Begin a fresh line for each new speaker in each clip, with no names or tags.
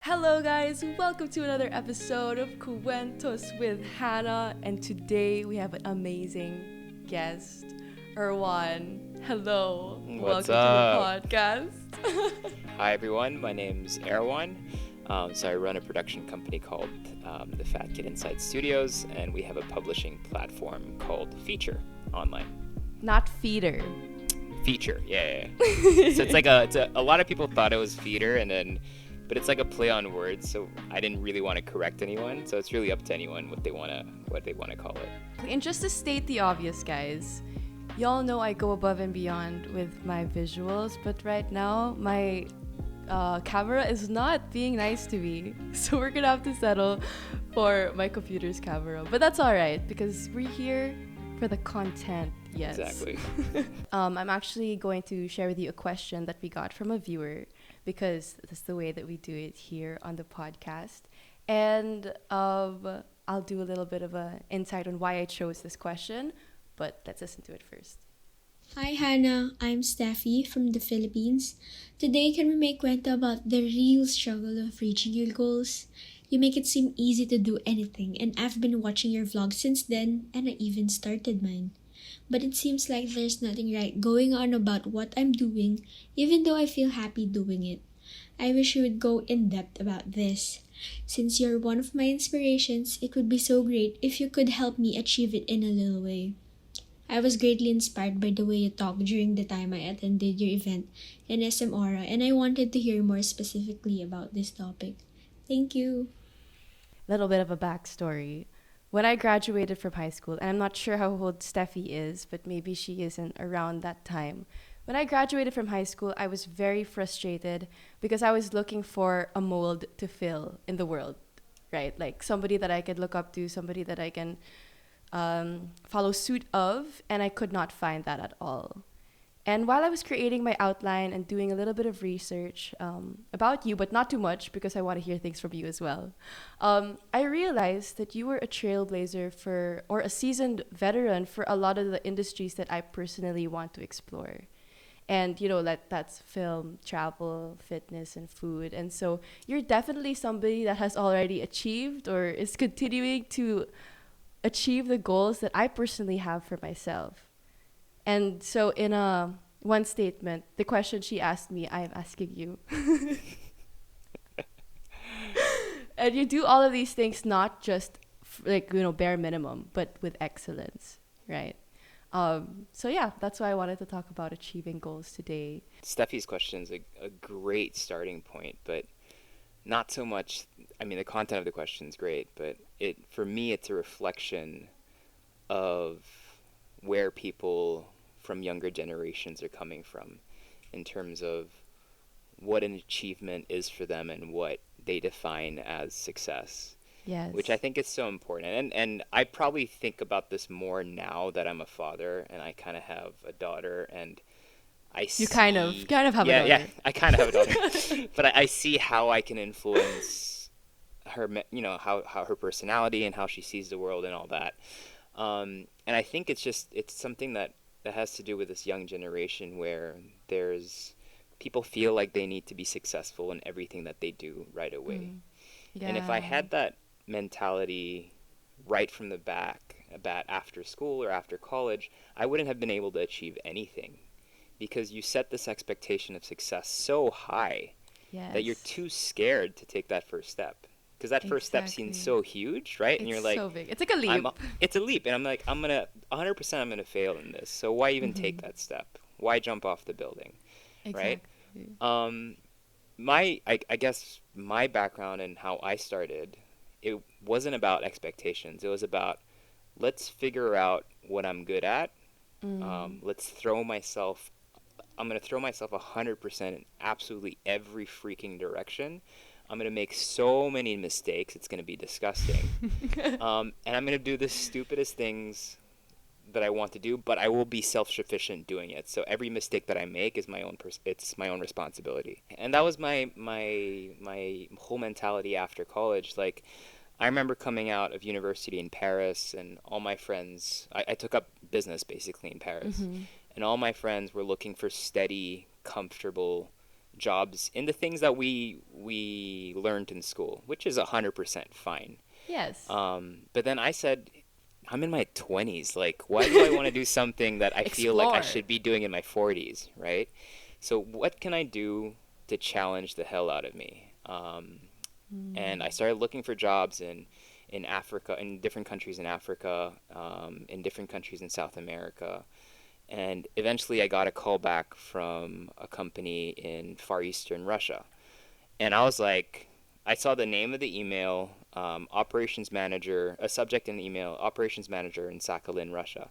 Hello, guys. Welcome to another episode of Cuentos with Hannah. And today we have an amazing guest, Erwan. Hello.
What's
Welcome to the
up?
podcast.
Hi, everyone. My name's Erwan. I run a production company called the Fat Kid Inside Studios, and we have a publishing platform called Feature online.
Not feeder.
Feature, yeah. So a lot of people thought it was feeder, but it's like a play on words. So I didn't really want to correct anyone. So it's really up to anyone what they wanna call it.
And just to state the obvious, guys, y'all know I go above and beyond with my visuals, but right now my camera is not being nice to me. So we're gonna have to settle for my computer's camera. But that's alright because we're here for the content, yes.
Exactly.
I'm actually going to share with you a question that we got from a viewer because that's the way that we do it here on the podcast. And I'll do a little bit of an insight on why I chose this question, but let's listen to it first.
Hi Hannah, I'm Steffi from the Philippines. Today can we make kwento about the real struggle of reaching your goals? You make it seem easy to do anything and I've been watching your vlog since then and I even started mine. But it seems like there's nothing right going on about what I'm doing even though I feel happy doing it. I wish you would go in depth about this. Since you're one of my inspirations, it would be so great if you could help me achieve it in a little way. I was greatly inspired by the way you talked during the time I attended your event in SM Aura and I wanted to hear more specifically about this topic. Thank you.
Little bit of a backstory. When I graduated from high school, and I'm not sure how old Steffi is, but maybe she isn't around that time. When I graduated from high school, I was very frustrated because I was looking for a mold to fill in the world, right? Like somebody that I could look up to, somebody that I can follow suit of, and I could not find that at all. And while I was creating my outline and doing a little bit of research about you, but not too much because I want to hear things from you as well, I realized that you were a trailblazer or a seasoned veteran for a lot of the industries that I personally want to explore. And, that's film, travel, fitness, and food. And so you're definitely somebody that has already achieved or is continuing to achieve the goals that I personally have for myself. And so in one statement, the question she asked me, I am asking you. And you do all of these things not just bare minimum, but with excellence, right? So yeah, that's why I wanted to talk about achieving goals today.
Steffi's question is a great starting point, but not so much. I mean, the content of the question is great, but for me, it's a reflection of where people from younger generations are coming from in terms of what an achievement is for them and what they define as success.
Yes.
Which I think is so important. And I probably think about this more now that I'm a father and I kind of have a daughter and I see...
You kind of have a daughter.
Yeah, I kind of have a daughter. But I see how I can influence her, how her personality and how she sees the world and all that. And I think it's something that has to do with this young generation where people feel like they need to be successful in everything that they do right away.
Yeah.
And if I had that mentality right from the back about after school or after college, I wouldn't have been able to achieve anything because you set this expectation of success so high that you're too scared to take that first step. Because that first step seems so huge, right? And
It's
you're like,
so big. It's like a leap.
It's a leap. And I'm like, 100% I'm going to fail in this. So why even take that step? Why jump off the building, right? I guess my background and how I started, it wasn't about expectations. It was about, let's figure out what I'm good at. I'm going to throw myself 100% in absolutely every freaking direction. I'm going to make so many mistakes, it's going to be disgusting. And I'm going to do the stupidest things that I want to do, but I will be self-sufficient doing it. So every mistake that I make is it's my own responsibility. And that was my whole mentality after college. Like, I remember coming out of university in Paris and all my friends, I took up business basically in Paris. And all my friends were looking for steady, comfortable jobs in the things that we learned in school, which is 100% fine.
Yes.
But then I said, I'm in my 20s. Like, why do I want to do something that I feel like I
Explore.
should be doing in my 40s, right? So what can I do to challenge the hell out of me? And I started looking for jobs in Africa, in different countries in Africa, in different countries in South America. And eventually I got a call back from a company in Far Eastern Russia. And I was like, I saw the name of the email, operations manager, a subject in the email, operations manager in Sakhalin, Russia.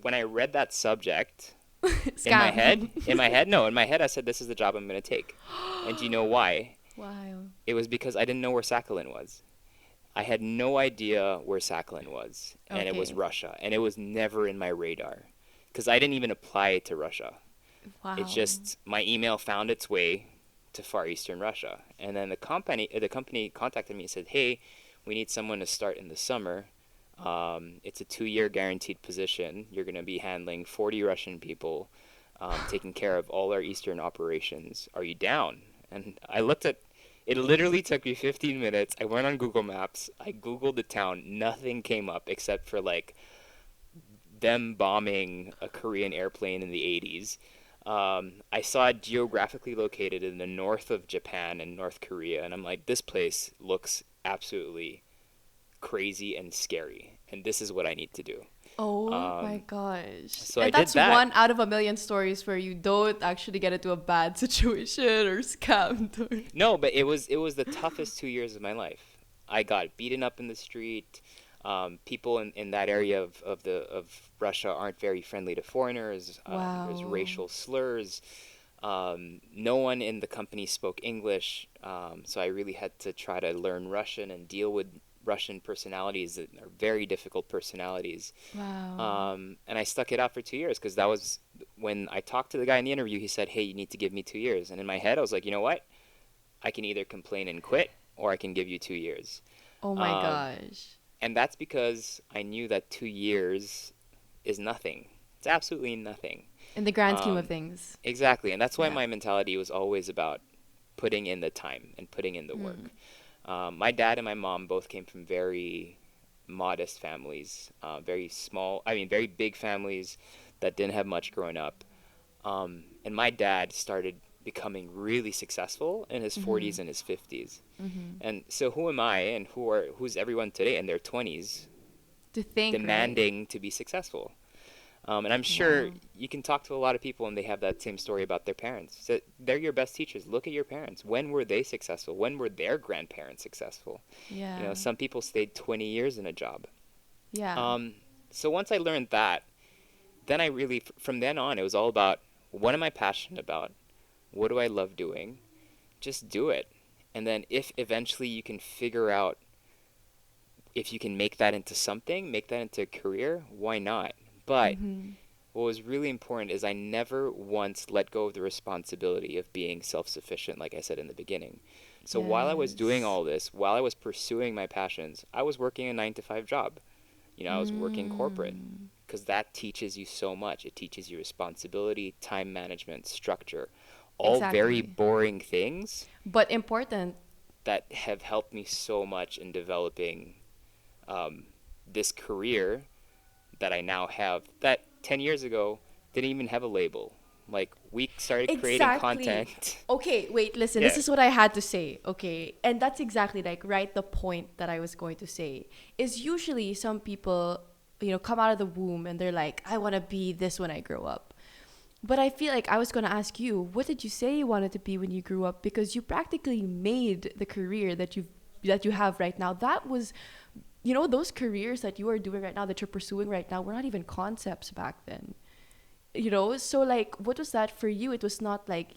When I read that subject,
Scam.
in my head, I said, this is the job I'm going to take. And do you know why?
Wow.
It was because I didn't know where Sakhalin was. I had no idea where Sakhalin was, and it was
Okay.
Russia, and it was never in my radar because I didn't even apply to Russia. It's
Wow.
just my email found its way to Far Eastern Russia, and then the company contacted me and said, "Hey, we need someone to start in the summer. It's a 2-year guaranteed position. You're going to be handling 40 Russian people, taking care of all our Eastern operations. Are you down?" And I looked at it. Literally took me 15 minutes. I went on Google Maps. I Googled the town. Nothing came up except for like them bombing a Korean airplane in the 80s. I saw it geographically located in the north of Japan and North Korea, and I'm like, this place looks absolutely crazy and scary, and this is what I need to do.
Oh my
Um,
gosh.
so I
And
did
that's
that.
one out of a million stories where you don't actually get into a bad situation or scammed.
No, but it was the toughest 2 years of my life. I got beaten up in the street. People in that area of Russia aren't very friendly to foreigners. There's
Wow.
racial slurs. No one in the company spoke English, so I really had to try to learn Russian and deal with Russian personalities that are very difficult personalities.
Wow.
And I stuck it out for 2 years because that was when I talked to the guy in the interview. He said, "Hey, you need to give me 2 years." And in my head, I was like, you know what? I can either complain and quit, or I can give you 2 years.
Oh my
Um,
gosh.
and that's because I knew that 2 years is nothing. It's absolutely nothing.
In the grand scheme of
Um,
things.
exactly. And that's why
Yeah.
my mentality was always about putting in the time and putting in the
Mm.
work. My dad and my mom both came from very modest families, very small, I mean, very big families that didn't have much growing up. And my dad started becoming really successful in his 40s
Mhm.
and his 50s.
Mhm.
And so who am I and who's everyone today in their 20s
To think, right?
demanding to be successful? And I'm sure
Wow.
you can talk to a lot of people and they have that same story about their parents. So they're your best teachers. Look at your parents. When were they successful? When were their grandparents successful?
Yeah.
Some people stayed 20 years in a job.
Yeah.
Um, so once I learned that, then I really, from then on, it was all about what am I passionate about? What do I love doing? Just do it. And then if eventually you can figure out if you can make that into something, make that into a career, why not? But
Mhm.
what was really important is I never once let go of the responsibility of being self sufficient, like I said in the beginning. So while I was doing
Yes.
all this, while I was pursuing my passions, I was working a 9 to 5 job. I was working corporate
Mm.
because that teaches you so much. It teaches you responsibility, time management, structure, all very
Exactly.
boring things
But important.
that have helped me so much in developing um, this career that I now have that 10 years ago didn't even have a label. Like, we started creating
Exactly.
content.
Okay, wait, listen. This
Yeah.
is what I had to say. Okay. And that's exactly like right the point that I was going to say. Is usually some people, come out of the womb and they're like, I want to be this when I grow up. But I feel like I was going to ask you, what did you say you wanted to be when you grew up? Because you practically made the career that you have right now. That was, those careers that you are doing right now, that you're pursuing right now, were not even concepts back then. So like, what was that for you? It was not like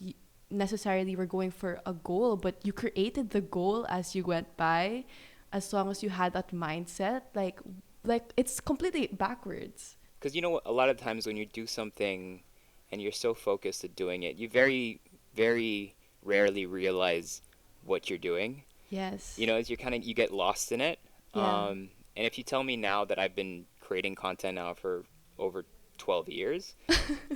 necessarily we're going for a goal, but you created the goal as you went by, as long as you had that mindset. Like it's completely backwards.
Because a lot of times when you do something and you're so focused at doing it, you very, very rarely realize what you're doing.
Yes.
As you get lost in it.
Yeah.
And if you tell me now that I've been creating content now for over 12 years.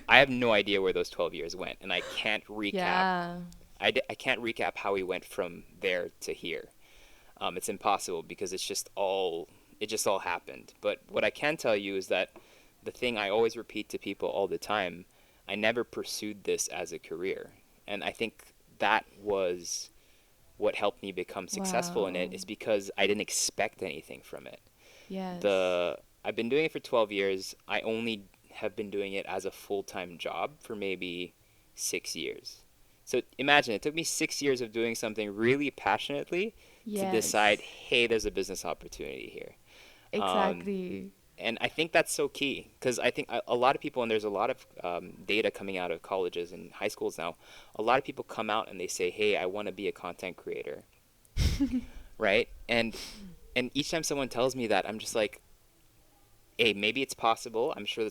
I have no idea where those 12 years went, and I can't recap.
Yeah.
I can't recap how we went from there to here. It's impossible because it just all happened. But what I can tell you is that the thing I always repeat to people all the time, I never pursued this as a career. And I think that was what helped me become successful in it,
Wow.
is because I didn't expect anything from it.
Yes.
I've been doing it for 12 years. I only have been doing it as a full-time job for maybe 6 years. So imagine it took me 6 years of doing something really passionately to decide,
Yes.
hey, there's a business opportunity here. Um,
Exactly.
and I think that's so key because I think a lot of people, and there's a lot of data coming out of colleges and high schools now, a lot of people come out and they say, hey, I want to be a content creator, right? And each time someone tells me that, I'm just like, hey, maybe it's possible. I'm sure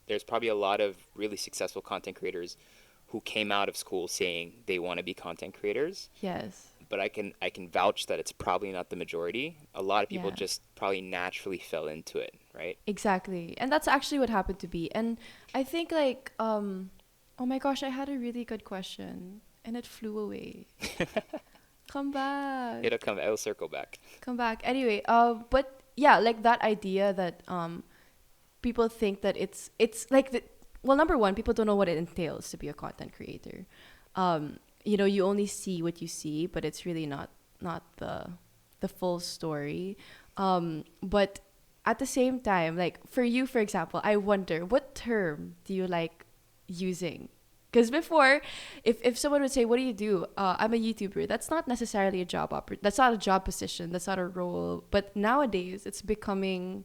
there's probably a lot of really successful content creators who came out of school saying they want to be content creators,
Yes.
but I can vouch that it's probably not the majority. A lot of people
Yeah.
just probably naturally fell into it, right?
Exactly. And that's actually what happened to be. And I think like oh my gosh, I had a really good question and it flew away. Come back.
It'll circle back.
Come back. Anyway, but yeah, like that idea that people think that it's like the, well, number one, people don't know what it entails to be a content creator. You know, you only see what you see, but it's really not the full story. But at the same time, like for you, for example, I wonder what term do you like using? Because before, if someone would say, "What do you do?" I'm a YouTuber. That's not necessarily a that's not a job position. That's not a role. But nowadays, it's becoming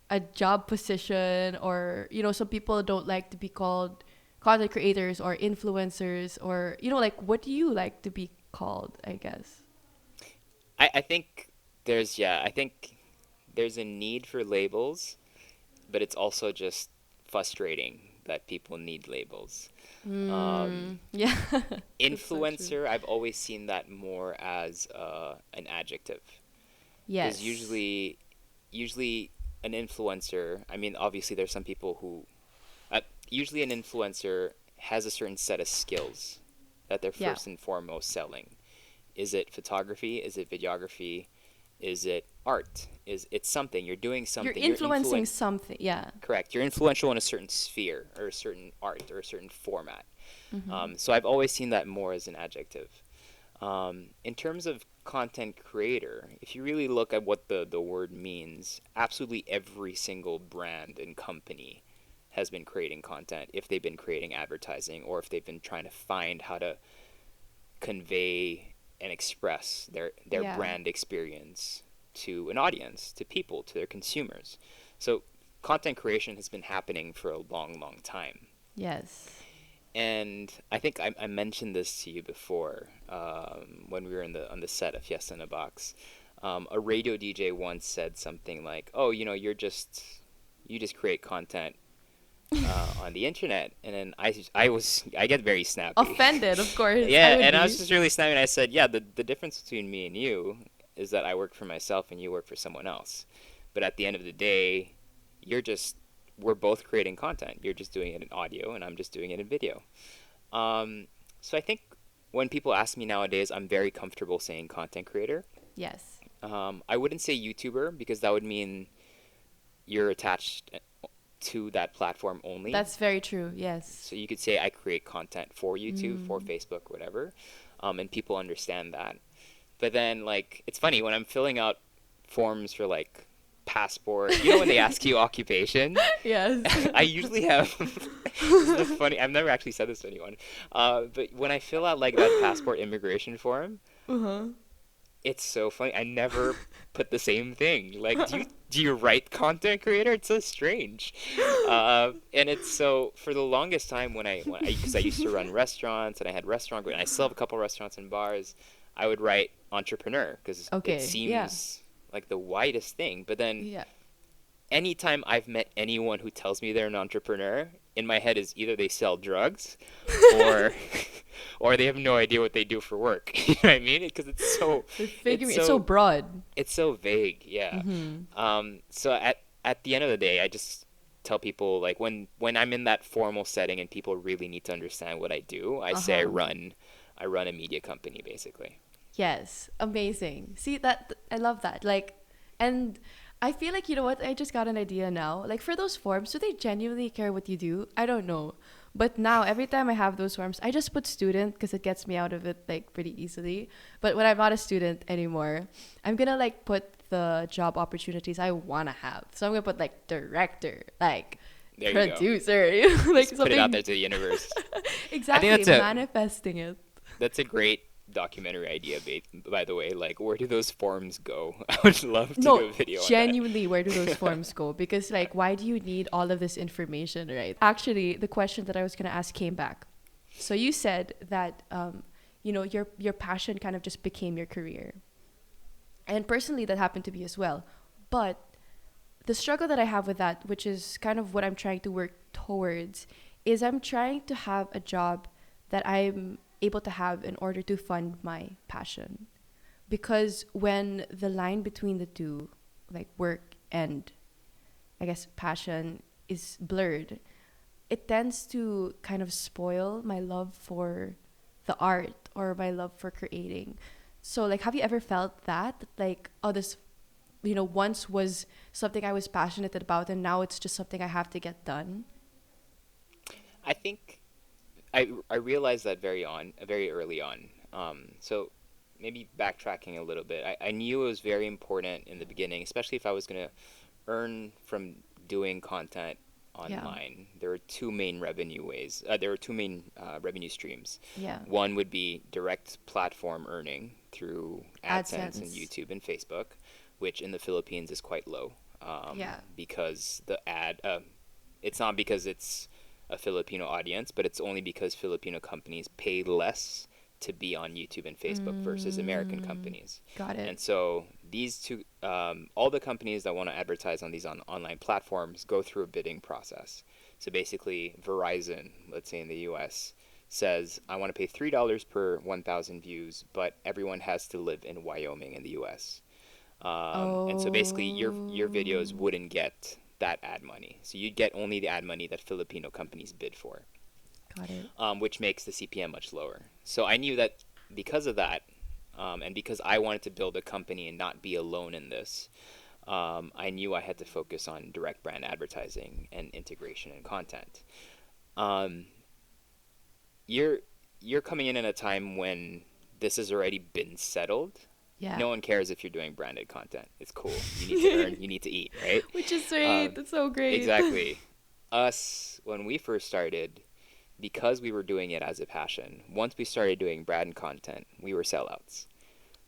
a job position, or you know, some people don't like to be called content creators or influencers, or you know, like what do you like to be called? I guess.
I think I think there's a need for labels, but it's also just frustrating that people need labels.
Yeah. That's so true.
Influencer, I've always seen that more as an adjective, because
Yes.
usually an influencer. I mean, obviously there's some people who usually an influencer has a certain set of skills that they're
Yeah.
first and foremost selling. Is it photography? Is it videography? Is it art? Is it's something you're doing
You're
something
influencing something. Yeah.
correct. You're influential in a certain sphere or a certain art or a certain format.
Mm-hmm.
So I've always seen that more as an adjective. In terms of content creator, if you really look at what the word means, absolutely every single brand and company has been creating content, if they've been creating advertising or if they've been trying to find how to convey and express their
Yeah.
brand experience to an audience, to people, to their consumers. So content creation has been happening for a long, long time.
Yes.
And I think I mentioned this to you before when we were on the set of Fiesta in a Box. A radio DJ once said something like, "Oh, you know, you just create content on the internet," and then I get very snappy.
Offended, of course. I
Yeah,
would
and I was
be.
just really snappy. And I said, "Yeah, the difference between me and you is that I work for myself and you work for someone else. But at the end of the day, you're just we're both creating content. You're just doing it in audio, and I'm just doing it in video." So I think when people ask me nowadays, I'm very comfortable saying content creator.
Yes.
I wouldn't say YouTuber because that would mean you're attached to that platform only.
That's very true. Yes.
So you could say I create content for YouTube, for
Mm.
Facebook, whatever, and people understand that. But then, like, it's funny when I'm filling out forms for like passport. You know when they ask you occupation,
Yes.
I usually have. This is funny. I've never actually said this to anyone, but when I fill out like that passport immigration form,
Uh-huh.
it's so funny. I never put the same thing. Like, do you write content creator? It's so strange. And it's so for the longest time when because I used to run restaurants and I had and I still have a couple restaurants and bars. I would write entrepreneur because it
Okay. Yeah.
seems like the widest thing. But then
Yeah.
anytime I've met anyone who tells me they're an entrepreneur, in my head is either they sell drugs or or they have no idea what they do for work. You know what I mean? Because
It's so broad.
it's so vague, yeah.
Mm-hmm.
So at the end of the day, tell people, like, when I'm in that formal setting and people really need to understand what I do, I say
Uh-huh.
I run a media company basically.
Yes, amazing. See that I love that. Like, and I feel like, you know what? I just got an idea now. Like, for those forms, do they genuinely care what you do? I don't know. But now every time I have those forms, I just put student because it gets me out of it like pretty easily. But when I'm not a student anymore, I'm gonna like put the job opportunities I wanna have. So I'm gonna put like director, like
There you go.
producer, like
Just put it out there
something
to the universe. I think
exactly manifesting it.
that's a great documentary idea, by the way. Like, where do those forms go? I would love to do
No,
a video on that.
genuinely, where do those forms go? Because, like, why do you need all of this information, right? Actually, the question that I was going to ask came back. So you said that, your passion kind of just became your career. And personally, that happened to be as well. But the struggle that I have with that, which is kind of what I'm trying to work towards, is I'm trying to have a job that I'm able to have in order to fund my passion. Because when the line between the two, like work and I guess passion, is blurred, it tends to kind of spoil my love for the art or my love for creating. So, like, have you ever felt that? Like, oh, this, once was something I was passionate about, and now it's just something I have to get done?
I think I realized that very early on. So maybe backtracking a little bit, I knew it was very important in the beginning, especially if I was going to earn from doing content
Yeah.
online. There were two main revenue ways. There were two main revenue streams.
Yeah.
One would be direct platform earning through AdSense and
AdSense.
YouTube and Facebook, which in the Philippines is quite low,
Yeah.
because it's not because it's a Filipino audience, but it's only because Filipino companies pay less to be on YouTube and Facebook versus American companies.
Got it.
And so these two, all the companies that want to advertise on these online platforms go through a bidding process. So basically, Verizon, let's say in the US, says, I want to pay $3 per 1,000 views, but everyone has to live in Wyoming in the US. And so basically, your videos
Oh,
wouldn't get that ad money. So you'd get only the ad money that Filipino companies bid for,
got it.
which makes the CPM much lower. So I knew that because of that, and because I wanted to build a company and not be alone in this, I knew I had to focus on direct brand advertising and integration and content. Um, you're you're coming in at a time when this has already been settled.
Yeah.
No one cares if you're doing branded content. It's cool. You need to earn. You need to eat, right?
Which is sweet.
Um,
That's so great.
exactly. Us, when we first started, because we were doing it as a passion, once we started doing brand content, we were sellouts.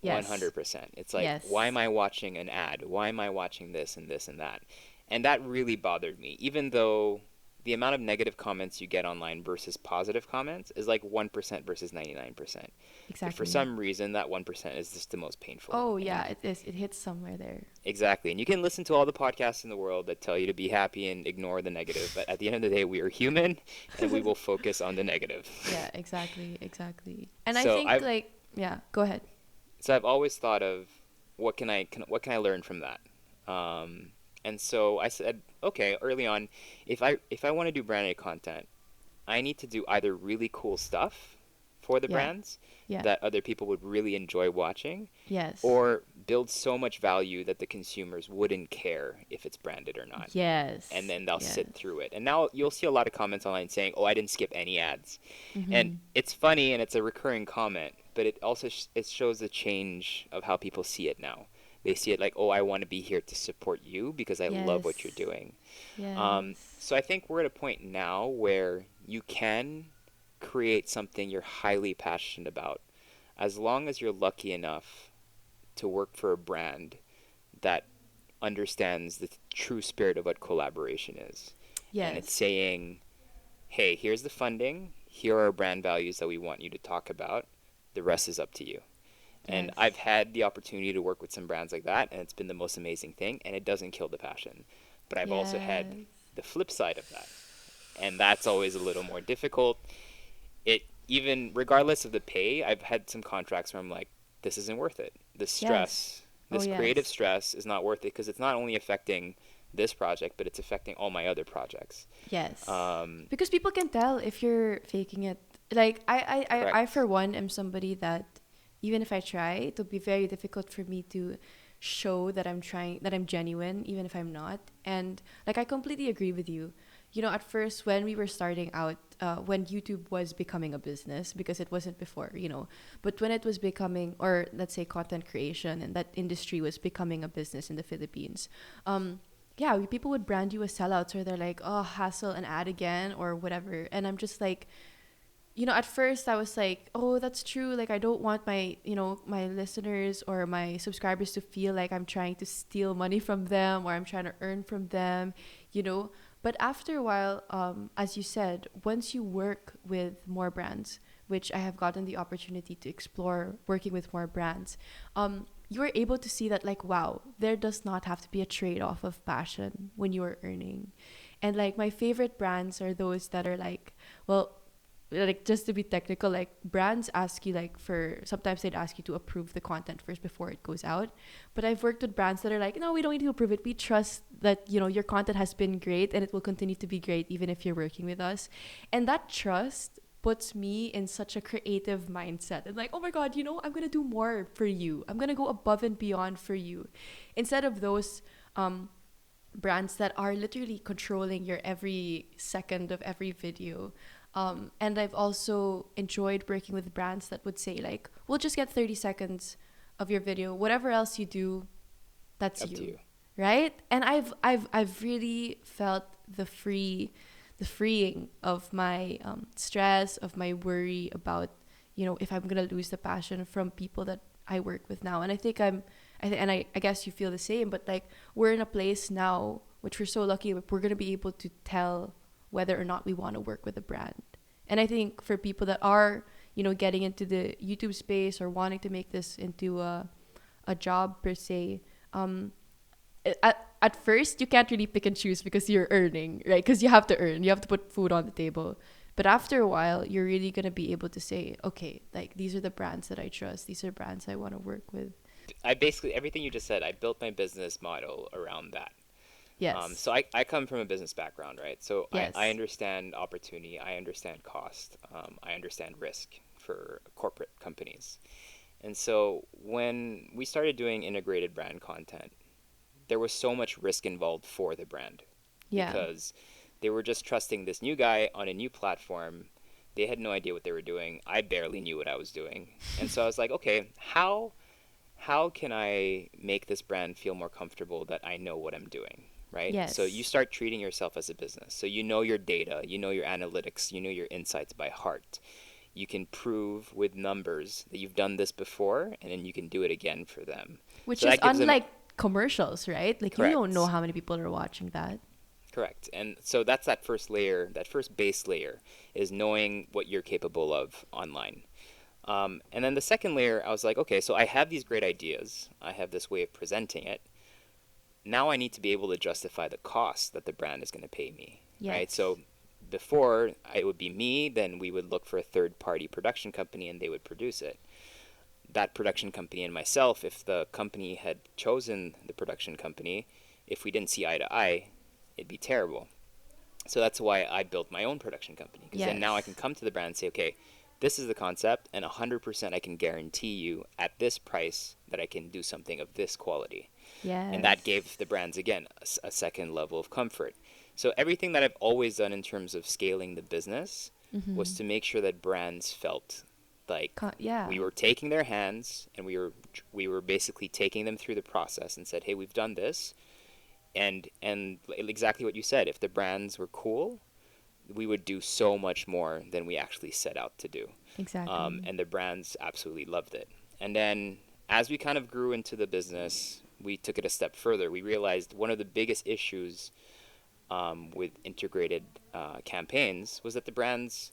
Yes.
100%. It's like, why
Yes.
am I watching an ad? Why am I watching this and this and that? And that really bothered me, even though the amount of negative comments you get online versus positive comments is like 1% versus 99%. But for
Exactly.
some reason, that 1% is just the most painful.
Oh, yeah,
And
it is. It hits somewhere there.
exactly. And you can listen to all the podcasts in the world that tell you to be happy and ignore the negative. But at the end of the day, we are human and we will focus on the negative.
Yeah, exactly. Exactly. And I
So
think,
I've
like, yeah, go ahead.
so I've always thought of what can I learn from that? And so I said, okay, early on, if I want to do branded content, I need to do either really cool stuff for the
Yeah.
brands
Yeah.
that other people would really enjoy watching,
Yes.
or build so much value that the consumers wouldn't care if it's branded or not. And
Yes.
then they'll
Yes.
sit through it. And now you'll see a lot of comments online saying, "Oh, I didn't skip any ads." And
Mm-hmm.
it's funny and it's a recurring comment, but it also it shows the change of how people see it now. They see it like, "Oh, I want to be here to support you because I love what you're
Yes.
doing."
Yes.
So I think we're at a point now where you can create something you're highly passionate about, as long as you're lucky enough to work for a brand that understands the true spirit of what collaboration is. And it's
Yes.
saying, hey, here's the funding, here are brand values that we want you to talk about, the rest is up to you. And I've
Yes.
had the opportunity to work with some brands like that, and it's been the most amazing thing, and it doesn't kill the passion. But I've also had
Yes.
the flip side of that, and that's always a little more difficult. It even regardless of the pay, I've had some contracts where I'm like, this isn't worth it. The
Yes.
stress,
Oh,
this creative
yes.
stress is not worth it because it's not only affecting this project, but it's affecting all my other projects.
Yes.
Um,
Because people can tell if you're faking it. Like I
Correct.
for one am somebody that even if I try, it'll be very difficult for me to show that I'm trying, that I'm genuine, even if I'm not. And like I completely agree with you. You know, at first when we were starting out, when YouTube was becoming a business, because it wasn't before, you know, but when it was becoming, or let's say content creation, and that industry was becoming a business in the Philippines, yeah, people would brand you as sellouts, or they're like, oh, hassle an ad again, or whatever. And I'm just like, you know, at first I was like, oh, that's true. Like, I don't want my, you know, my listeners or my subscribers to feel like I'm trying to steal money from them, or I'm trying to earn from them, you know. But after a while, as you said, once you work with more brands, which I have gotten the opportunity to explore working with more brands, you are able to see that, like, wow, there does not have to be a trade off of passion when you are earning. And like, my favorite brands are those that are like, well, like, just to be technical, like, brands ask you, like, for sometimes they'd ask you to approve the content first before it goes out. But I've worked with brands that are like, no, we don't need to approve it, we trust that, you know, your content has been great and it will continue to be great even if you're working with us. And that trust puts me in such a creative mindset, and like, oh my god, you know, I'm gonna do more for you, I'm gonna go above and beyond for you, instead of those brands that are literally controlling your every second of every video. And I've also enjoyed working with brands that would say, like, we'll just get 30 seconds of your video. Whatever else you do, that's
Up to
you.
you.
Right? And I've really felt the freeing of my stress, of my worry about, you know, if I'm gonna lose the passion from people that I work with now. And I think I guess you feel the same, but like, we're in a place now, which we're so lucky, we're gonna be able to tell whether or not we want to work with a brand. And I think for people that are, you know, getting into the YouTube space or wanting to make this into a job per se, at first you can't really pick and choose because you're earning, right? Because you have to earn, you have to put food on the table. But after a while, you're really going to be able to say, okay, like, these are the brands that I trust, these are brands I want to work with.
I basically, everything you just said, I built my business model around that.
Yes.
So I come from a business background, right? So I
Yes.
understand opportunity, I understand cost, I understand risk for corporate companies. And so when we started doing integrated brand content, there was so much risk involved for the brand
Yeah.
because they were just trusting this new guy on a new platform. They had no idea what they were doing. I barely knew what I was doing. And so I was like, okay, how can I make this brand feel more comfortable that I know what I'm doing, right? So you
Yes.
start treating yourself as a business. So you know your data, you know your analytics, you know your insights by heart. You can prove with numbers that you've done this before, and then you can do it again for them.
Which
So
is
that gives them
unlike commercials, right? Like, you don't know
correct.
how many people are watching that.
Correct. And so that's that first layer, that first base layer is knowing what you're capable of online. And then the second layer, I was like, okay, so I have these great ideas. I have this way of presenting it. Now I need to be able to justify the cost that the brand is going to pay me, right?
Yes.
So before it would be me, then we would look for a third party production company and they would produce it. That production company and myself, if the company had chosen the production company, if we didn't see eye to eye, it'd be terrible. So that's why I built my own production company. Because then now I can
Yes.
come to the brand and say, okay, this is the concept, and 100% I can guarantee you at this price that I can do something of this quality. And that
Yes.
gave the brands, again, a second level of comfort. So everything that I've always done in terms of scaling the business was
Mm-hmm.
to make sure that brands felt like
Yeah.
we were taking their hands and we were basically taking them through the process and said, hey, we've done this, and exactly what you said, if the brands were cool, we would do so much more than we actually set out to do.
Exactly.
And the brands absolutely loved it. And then as we kind of grew into the business, we took it a step further. We realized one of the biggest issues with integrated campaigns was that the brands,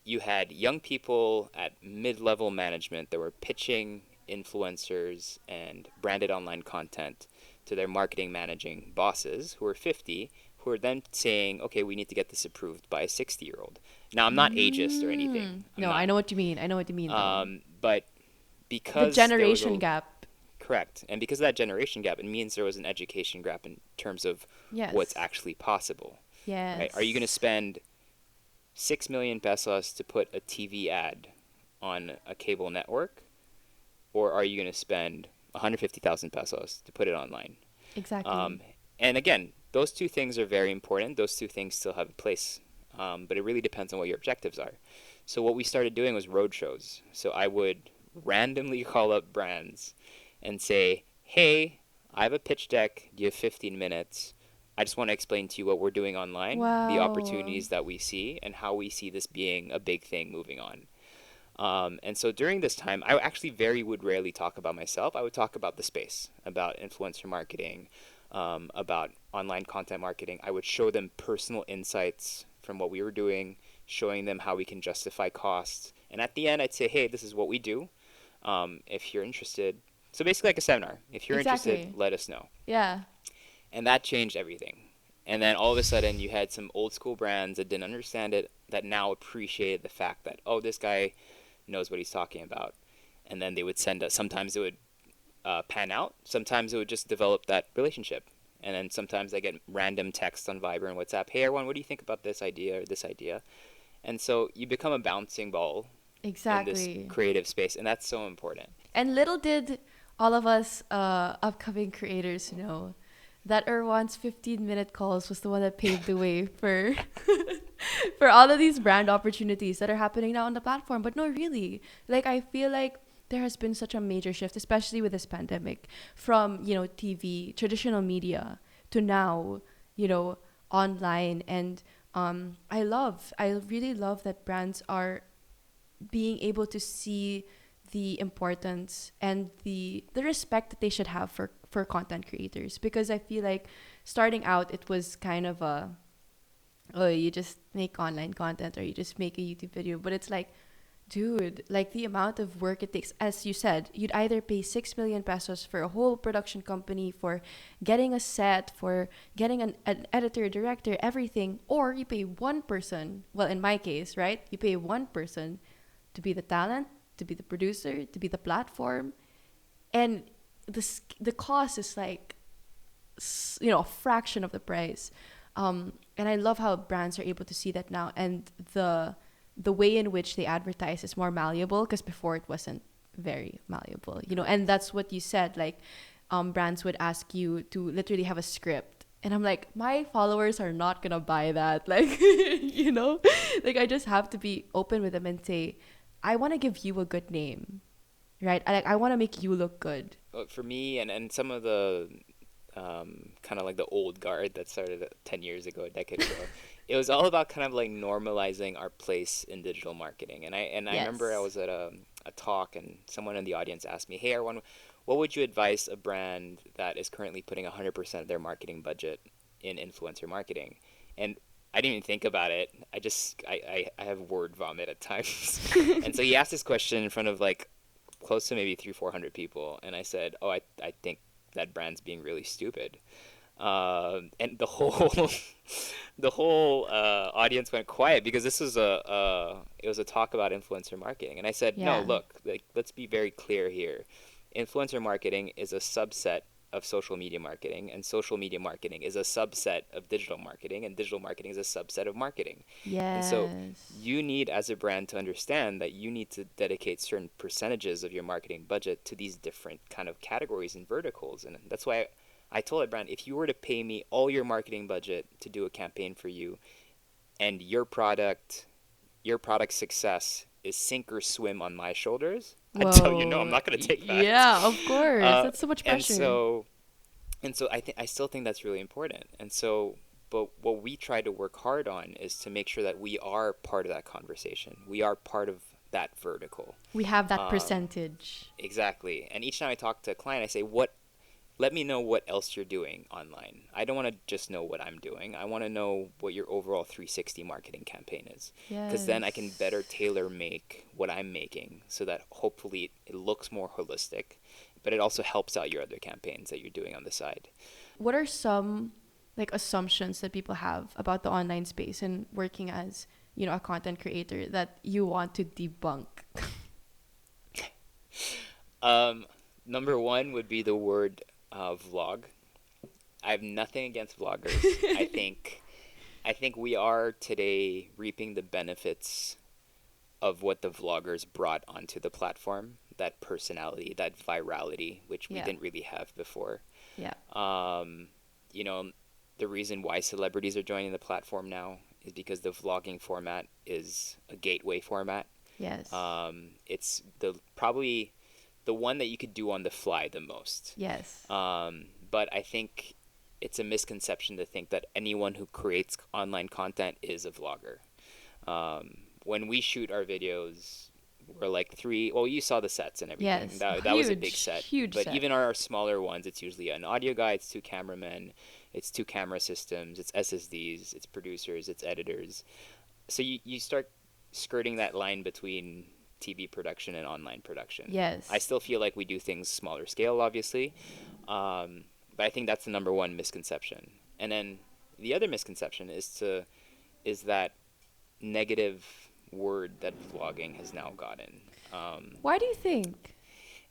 you had young people at mid-level management that were pitching influencers and branded online content to their marketing managing bosses who were 50, who are then saying, okay, we need to get this approved by a 60-year-old. Now, I'm not ageist or anything. I'm
No, I
not.
know what you mean. I know what you mean, though.
But
The
because there was
generation
a
gap.
Correct. And because of that generation gap, it means there was an education gap in terms of what's
Yes.
actually possible, right? Are you going to
Yes.
spend 6 million pesos to put a TV ad on a cable network, or are you going to spend 150,000 pesos to put it online?
Exactly.
Um, and again, those two things are very important. Those two things still have a place, but it really depends on what your objectives are. So what we started doing was road shows. So I would randomly call up brands and say, "Hey, I have a pitch deck. Do you have 15 minutes? I just want to explain to you what we're doing online, the
Wow.
opportunities that we see, and how we see this being a big thing moving on." And so during this time, I actually very would rarely talk about myself. I would talk about the space, about influencer marketing, about online content marketing. I would show them personal insights from what we were doing, showing them how we can justify costs. And at the end, I'd say, hey, this is what we do. If you're interested, so basically like a seminar. If you're interested,
Exactly.
let us know.
Yeah.
And that changed everything. And then all of a sudden, you had some old school brands that didn't understand it that now appreciated the fact that, oh, this guy knows what he's talking about. And then they would send us, sometimes it would pan out, sometimes it would just develop that relationship. And then sometimes I get random texts on Viber and WhatsApp, hey, everyone, what do you think about this idea or this idea? And so you become a bouncing ball in this
Exactly.
creative space, and that's so important.
And little did all of us upcoming creators know that Erwan's 15-minute calls was the one that paved the way for for all of these brand opportunities that are happening now on the platform. But no, really, like I feel like there has been such a major shift, especially with this pandemic, from TV, traditional media, to now, you know, online. And I really love that brands are being able to see the importance and the respect that they should have for content creators, because I feel like starting out it was kind of a, oh, you just make online content or you just make a YouTube video, but it's like, dude, like the amount of work it takes, as you said, you'd either pay 6 million pesos for a whole production company, for getting a set, for getting an editor, director, everything, or you pay one person, well, in my case, right, you pay one person to be the talent, to be the producer, to be the platform, and the cost is like a fraction of the price. And I love how brands are able to see that now, and the way in which they advertise is more malleable, because before it wasn't very malleable, and that's what you said, like brands would ask you to literally have a script, and I'm like, my followers are not gonna buy that, like like I just have to be open with them and say, I want to give you a good name, right? I want to make you look good.
But for me and some of the kind of like the old guard that started 10 years ago, a decade ago, it was all about kind of like normalizing our place in digital marketing. And I remember I
Yes.
was at a talk and someone in the audience asked me, hey, everyone, what would you advise a brand that is currently putting 100% of their marketing budget in influencer marketing? And I didn't even think about it. I have word vomit at times. And so he asked this question in front of like close to maybe 400 people. And I said, oh, I think that brand's being really stupid. And the whole the whole audience went quiet because this was it was a talk about influencer marketing, and I said, no,
Yeah.
look, like, let's be very clear here. Influencer marketing is a subset of social media marketing, and social media marketing is a subset of digital marketing, and digital marketing is a subset of marketing. And so
Yes.
you need, as a brand, to understand that you need to dedicate certain percentages of your marketing budget to these different kind of categories and verticals. And that's why I told a brand, if you were to pay me all your marketing budget to do a campaign for you, and your product success is sink or swim on my shoulders, I tell you no, I'm
Whoa.
not going to take that.
Yeah, of course.
Uh,
That's so much
and
pressure.
so I still think that's really important. And so, but what we try to work hard on is to make sure that we are part of that conversation. We are part of that vertical.
We have that
Um,
percentage.
exactly. And each time I talk to a client, I say, "What? Let me know what else you're doing online. I don't want to just know what I'm doing. I want to know what your overall 360 marketing campaign is, because then I can better
Yes.
tailor make what I'm making so that hopefully it looks more holistic, but it also helps out your other campaigns that you're doing on the side."
What are some like assumptions that people have about the online space and working as, a content creator that you want to debunk?
Um, Number one would be the word vlog. I have nothing against vloggers. I think we are today reaping the benefits of what the vloggers brought onto the platform. That personality, that virality, which we
Yeah.
didn't really have before.
Yeah.
You know, the reason why celebrities are joining the platform now is because the vlogging format is a gateway format.
Yes.
It's probably the one that you could do on the fly the most.
Yes.
But I think it's a misconception to think that anyone who creates online content is a vlogger. When we shoot our videos, we're like three. Well, you saw the sets and everything.
Yes.
That was a big
Huge,
set.
huge
But
set.
even our smaller ones, it's usually an audio guy, it's two cameramen, it's two camera systems, it's SSDs, it's producers, it's editors. So you start skirting that line between TV production and online production.
Yes.
I still feel like we do things smaller scale, obviously. But I think that's the number one misconception. And then the other misconception is that negative word that vlogging has now gotten.
Why do you think?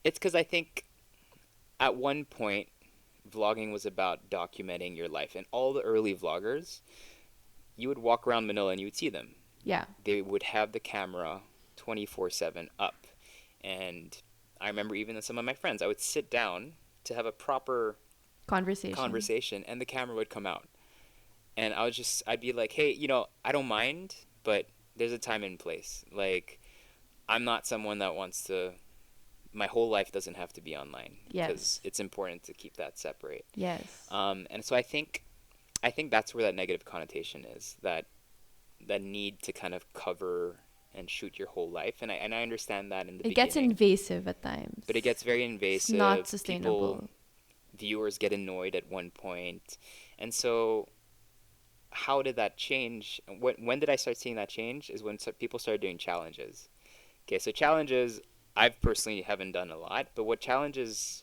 It's because I think at one point vlogging was about documenting your life, and all the early vloggers, you would walk around Manila and you would see them.
Yeah.
They would have the camera 24/7 up, and I remember even some of my friends, I would sit down to have a proper conversation and the camera would come out, and I'd be like, hey, I don't mind, but there's a time and place. Like, I'm not someone that wants to, my whole life doesn't have to be online.
Yes.
Because it's important to keep that separate.
Yes.
And so I think that's where that negative connotation is, that need to kind of cover and shoot your whole life. And I understand that in the
It
beginning.
gets invasive at times.
But it gets very invasive.
It's not sustainable.
Viewers get annoyed at one point. And so how did that change? When did I start seeing that change? Is when people started doing challenges. Okay, so challenges, I've personally haven't done a lot, but what challenges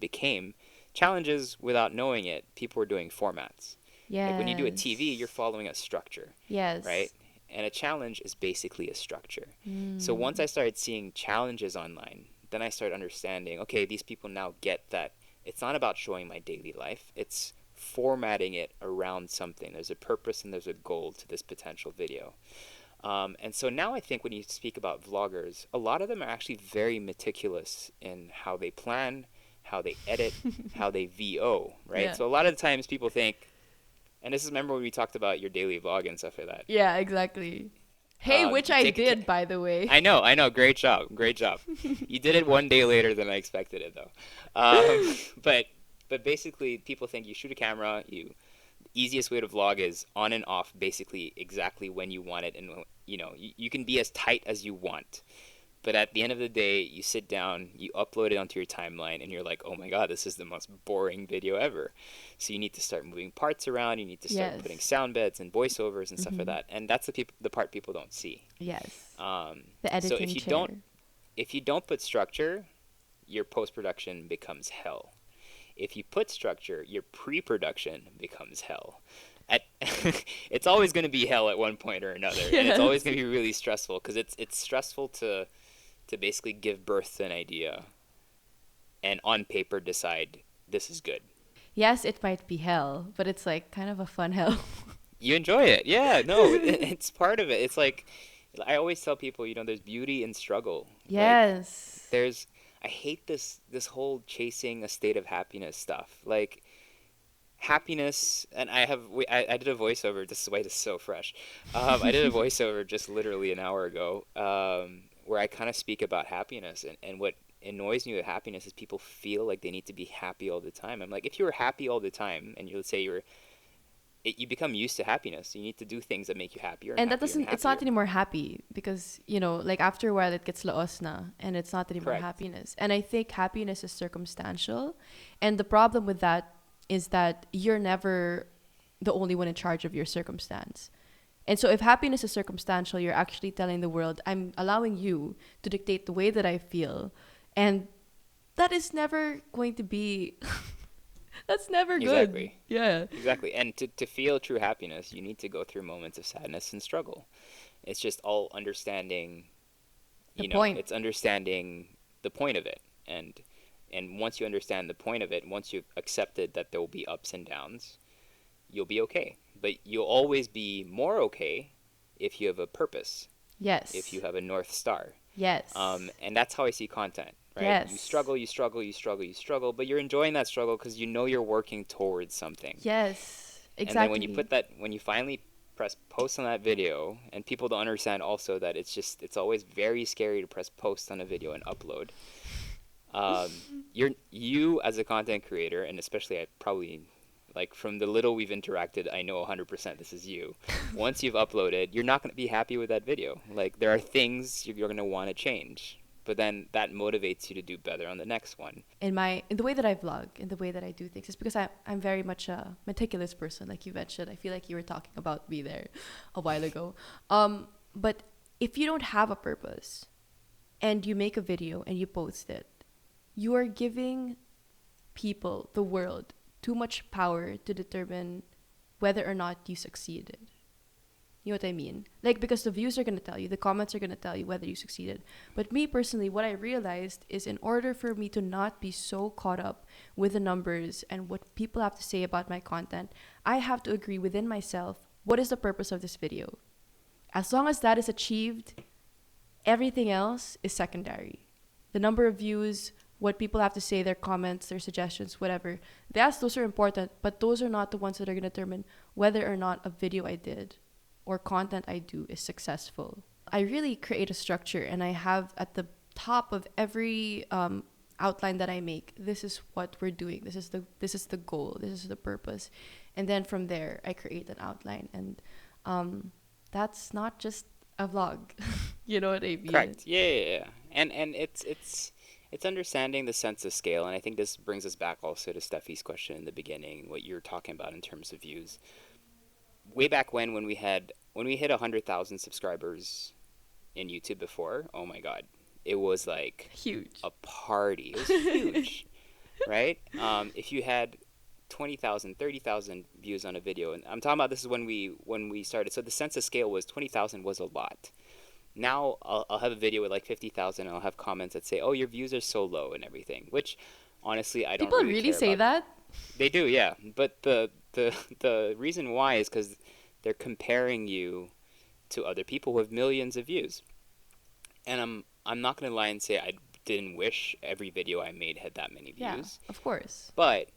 became, challenges without knowing it, people were doing formats.
Yes.
Like when you do a TV, you're following a structure,
Yes.
right? And a challenge is basically a structure. So once I started seeing challenges online, then I started understanding, okay, these people now get that it's not about showing my daily life. It's formatting it around something. There's a purpose and there's a goal to this potential video. And so now I think when you speak about vloggers, a lot of them are actually very meticulous in how they plan, how they edit, how they VO, right?
Yeah.
So a lot of the times people think, and this is, remember when we talked about your daily vlog and stuff like that.
Yeah, exactly. Hey, which
you
I
take a
did, by the way.
I know. Great job. You did it one day later than I expected it, though. But basically, people think you shoot a camera. The easiest way to vlog is on and off, basically exactly when you want it, and you can be as tight as you want. But at the end of the day, you sit down, you upload it onto your timeline, and you're like, oh my god, this is the most boring video ever. So you need to start moving parts around. You need to start
Yes.
putting sound beds and voiceovers and stuff like that. And that's the part people don't see.
Yes.
The
editing
so if you
chair.
don't put structure, your post-production becomes hell. If you put structure, your pre-production becomes hell. It's always going to be hell at one point or another, and it's always going to be really stressful because it's stressful to basically give birth to an idea and on paper decide this is good.
Yes, it might be hell, but it's like kind of a fun hell.
You enjoy it. Yeah, no, it's part of it. It's like, I always tell people, there's beauty in struggle.
Yes.
Like, I hate this whole chasing a state of happiness stuff. Like, happiness, and I did a voiceover, this is why this is so fresh. I did a voiceover just literally an hour ago, where I kind of speak about happiness, and what annoys me with happiness is people feel like they need to be happy all the time. I'm like, if you were happy all the time, and let's say you become used to happiness. You need to do things that make you happier.
And that
happier
doesn't,
and
it's not
happier.
anymore happy because, like after a while it gets laos na and it's not anymore
Correct.
happiness. And I think happiness is circumstantial. And the problem with that is that you're never the only one in charge of your circumstance. And so if happiness is circumstantial, you're actually telling the world, I'm allowing you to dictate the way that I feel. And that is never going to be, that's never good.
Exactly.
Yeah.
Exactly. And to feel true happiness, you need to go through moments of sadness and struggle. It's just all understanding
The
You know,
point.
it's understanding the point of it. And once you understand the point of it, once you've accepted that there will be ups and downs, you'll be okay. But you'll always be more okay if you have a purpose, if
Yes.
you have a North Star.
Yes.
And that's how I see content, right? You
Yes.
struggle, you struggle, you struggle, you struggle, but you're enjoying that struggle because you know you're working towards something.
Yes.
And then when you
Exactly.
put that, when you finally press post on that video, and people don't understand also that it's always very scary to press post on a video and upload. You as a content creator, and especially I probably like from the little we've interacted, I know 100% this is you. Once you've uploaded, you're not going to be happy with that video. Like there are things you're going to want to change, but then that motivates you to do better on the next one.
In the way that I vlog, in the way that I do things, is because I'm very much a meticulous person, like you mentioned. I feel like you were talking about me there a while ago. But if you don't have a purpose and you make a video and you post it, you are giving people, the world, too much power to determine whether or not you succeeded. You know what I mean? Like, because the views are going to tell you, the comments are going to tell you whether you succeeded. But me personally, what I realized is in order for me to not be so caught up with the numbers and what people have to say about my content, I have to agree within myself, what is the purpose of this video? As long as that is achieved, everything else is secondary. The number of views, what people have to say, their comments, their suggestions, whatever. Yes, those are important, but those are not the ones that are going to determine whether or not a video I did or content I do is successful. I really create a structure, and I have at the top of every outline that I make, this is what we're doing. This is the goal. This is the purpose, and then from there I create an outline, and that's not just a vlog. You know what I mean?
Correct. Yeah. And it's understanding the sense of scale, and I think this brings us back also to Steffi's question in the beginning, what you're talking about in terms of views. Way back when we hit 100,000 subscribers in YouTube before, oh my God, it was like
Huge.
a party. It was huge, right? If you had 20,000, 30,000 views on a video, and I'm talking about this is when we started. So the sense of scale was 20,000 was a lot. Now I'll have a video with like 50,000, and I'll have comments that say, "Oh, your views are so low" and everything. Which, honestly, I don't
People
really
really
care
say
about.
that?
They do, yeah. But the reason why is because they're comparing you to other people who have millions of views. And I'm not gonna lie and say I didn't wish every video I made had that many
Yeah,
views,
of course.
but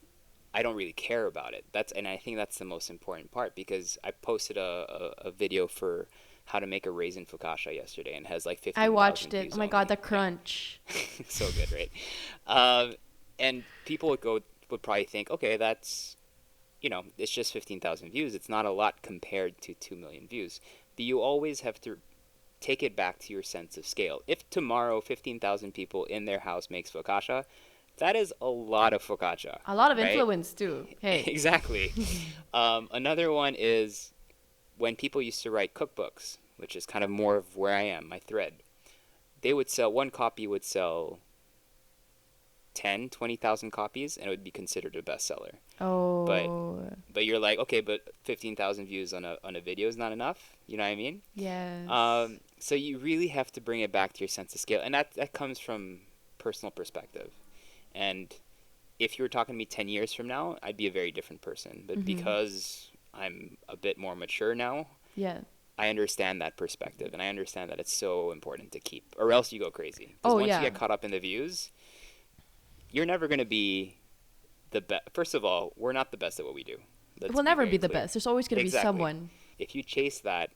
I don't really care about it. And I think that's the most important part because I posted a video for how to make a raisin focaccia yesterday and it has like
I
15,000
watched it.
views
Oh my god,
only.
the
Yeah,
crunch.
so good, right? Um, and people would probably think, okay, that's it's just 15,000 views. It's not a lot compared to 2 million views. But you always have to take it back to your sense of scale. If tomorrow 15,000 people in their house makes focaccia, that is a lot of focaccia,
A lot of
right?
influence too. Hey.
Exactly. Another one is when people used to write cookbooks, which is kind of more of where I am, my thread. They would sell, one copy would sell 10, 20,000 copies, and it would be considered a bestseller. But
Oh,
but you're like, okay, but 15,000 views on a video is not enough. You know what I mean?
yes.
So you really have to bring it back to your sense of scale, and that comes from personal perspective. And if you were talking to me 10 years from now, I'd be a very different person. But
Mm-hmm.
because I'm a bit more mature now,
Yeah.
I understand that perspective, and I understand that it's so important to keep, or else you go crazy. Because
Oh
once you
yeah.
get caught up in the views, you're never going to be the best. First of all, we're not the best at what we do.
It
Let's
will
be
never
very
be the
clear.
best. There's always gonna be
Exactly.
someone.
If you chase that,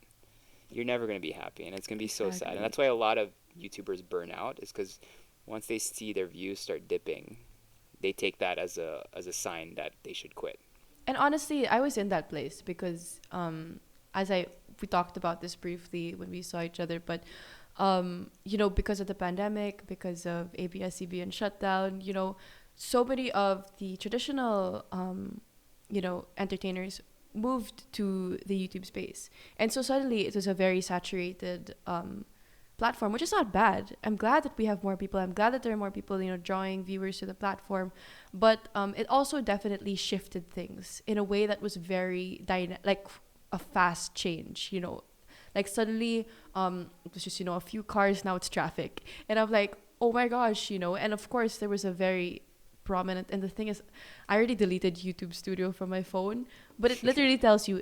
you're never going to be happy, and it's going to be so sad. And
Exactly.
that's why a lot of YouTubers burn out, is because once they see their views start dipping, they take that as a sign that they should quit.
And honestly, I was in that place because as I we talked about this briefly when we saw each other, but because of the pandemic, because of ABS-CBN shutdown, so many of the traditional entertainers moved to the YouTube space. And so suddenly it was a very saturated platform, which is not bad. I'm glad that we have more people. I'm glad that there are more people, drawing viewers to the platform. But it also definitely shifted things in a way that was very like a fast change. Like suddenly, it was just, a few cars, now it's traffic. And I'm like, oh my gosh, and of course there was a very prominent, and the thing is, I already deleted YouTube Studio from my phone, but it literally tells you,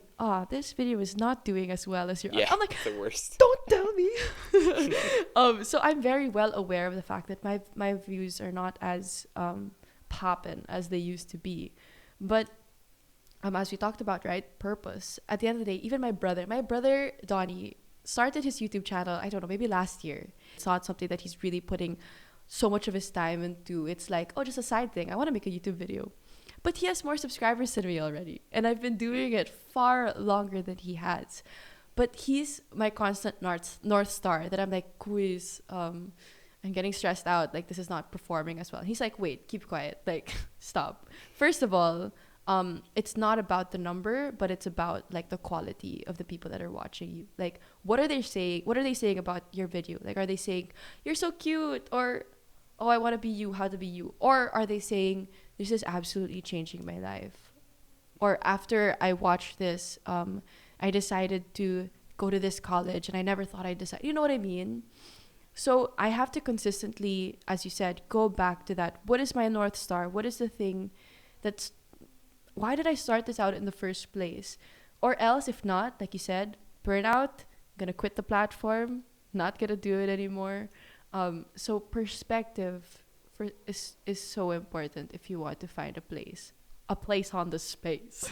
this video is not doing as well as your.
Yeah,
I'm like,
the worst.
don't tell me. So I'm very well aware of the fact that my views are not as poppin' as they used to be, but as we talked about, right, purpose. At the end of the day, even my brother Donnie started his YouTube channel, I don't know, maybe last year. Saw it's something that he's really putting so much of his time into. It's like, just a side thing. I want to make a YouTube video. But he has more subscribers than me already. And I've been doing it far longer than he has. But he's my constant North Star that I'm like, quiz, I'm getting stressed out. Like, this is not performing as well. He's like, wait, keep quiet. Like, stop. First of all, it's not about the number, but it's about like the quality of the people that are watching you. Like, what are they saying? What are they saying about your video? Like, are they saying, you're so cute? Or, oh, I want to be you, how to be you? Or are they saying, this is absolutely changing my life? Or after I watched this, I decided to go to this college and I never thought I'd decide. You know what I mean? So I have to consistently, as you said, go back to that. What is my North Star? What is the thing that's, why did I start this out in the first place? Or else, if not, like you said, burnout, gonna quit the platform, not gonna do it anymore. So perspective is so important if you want to find a place on the space.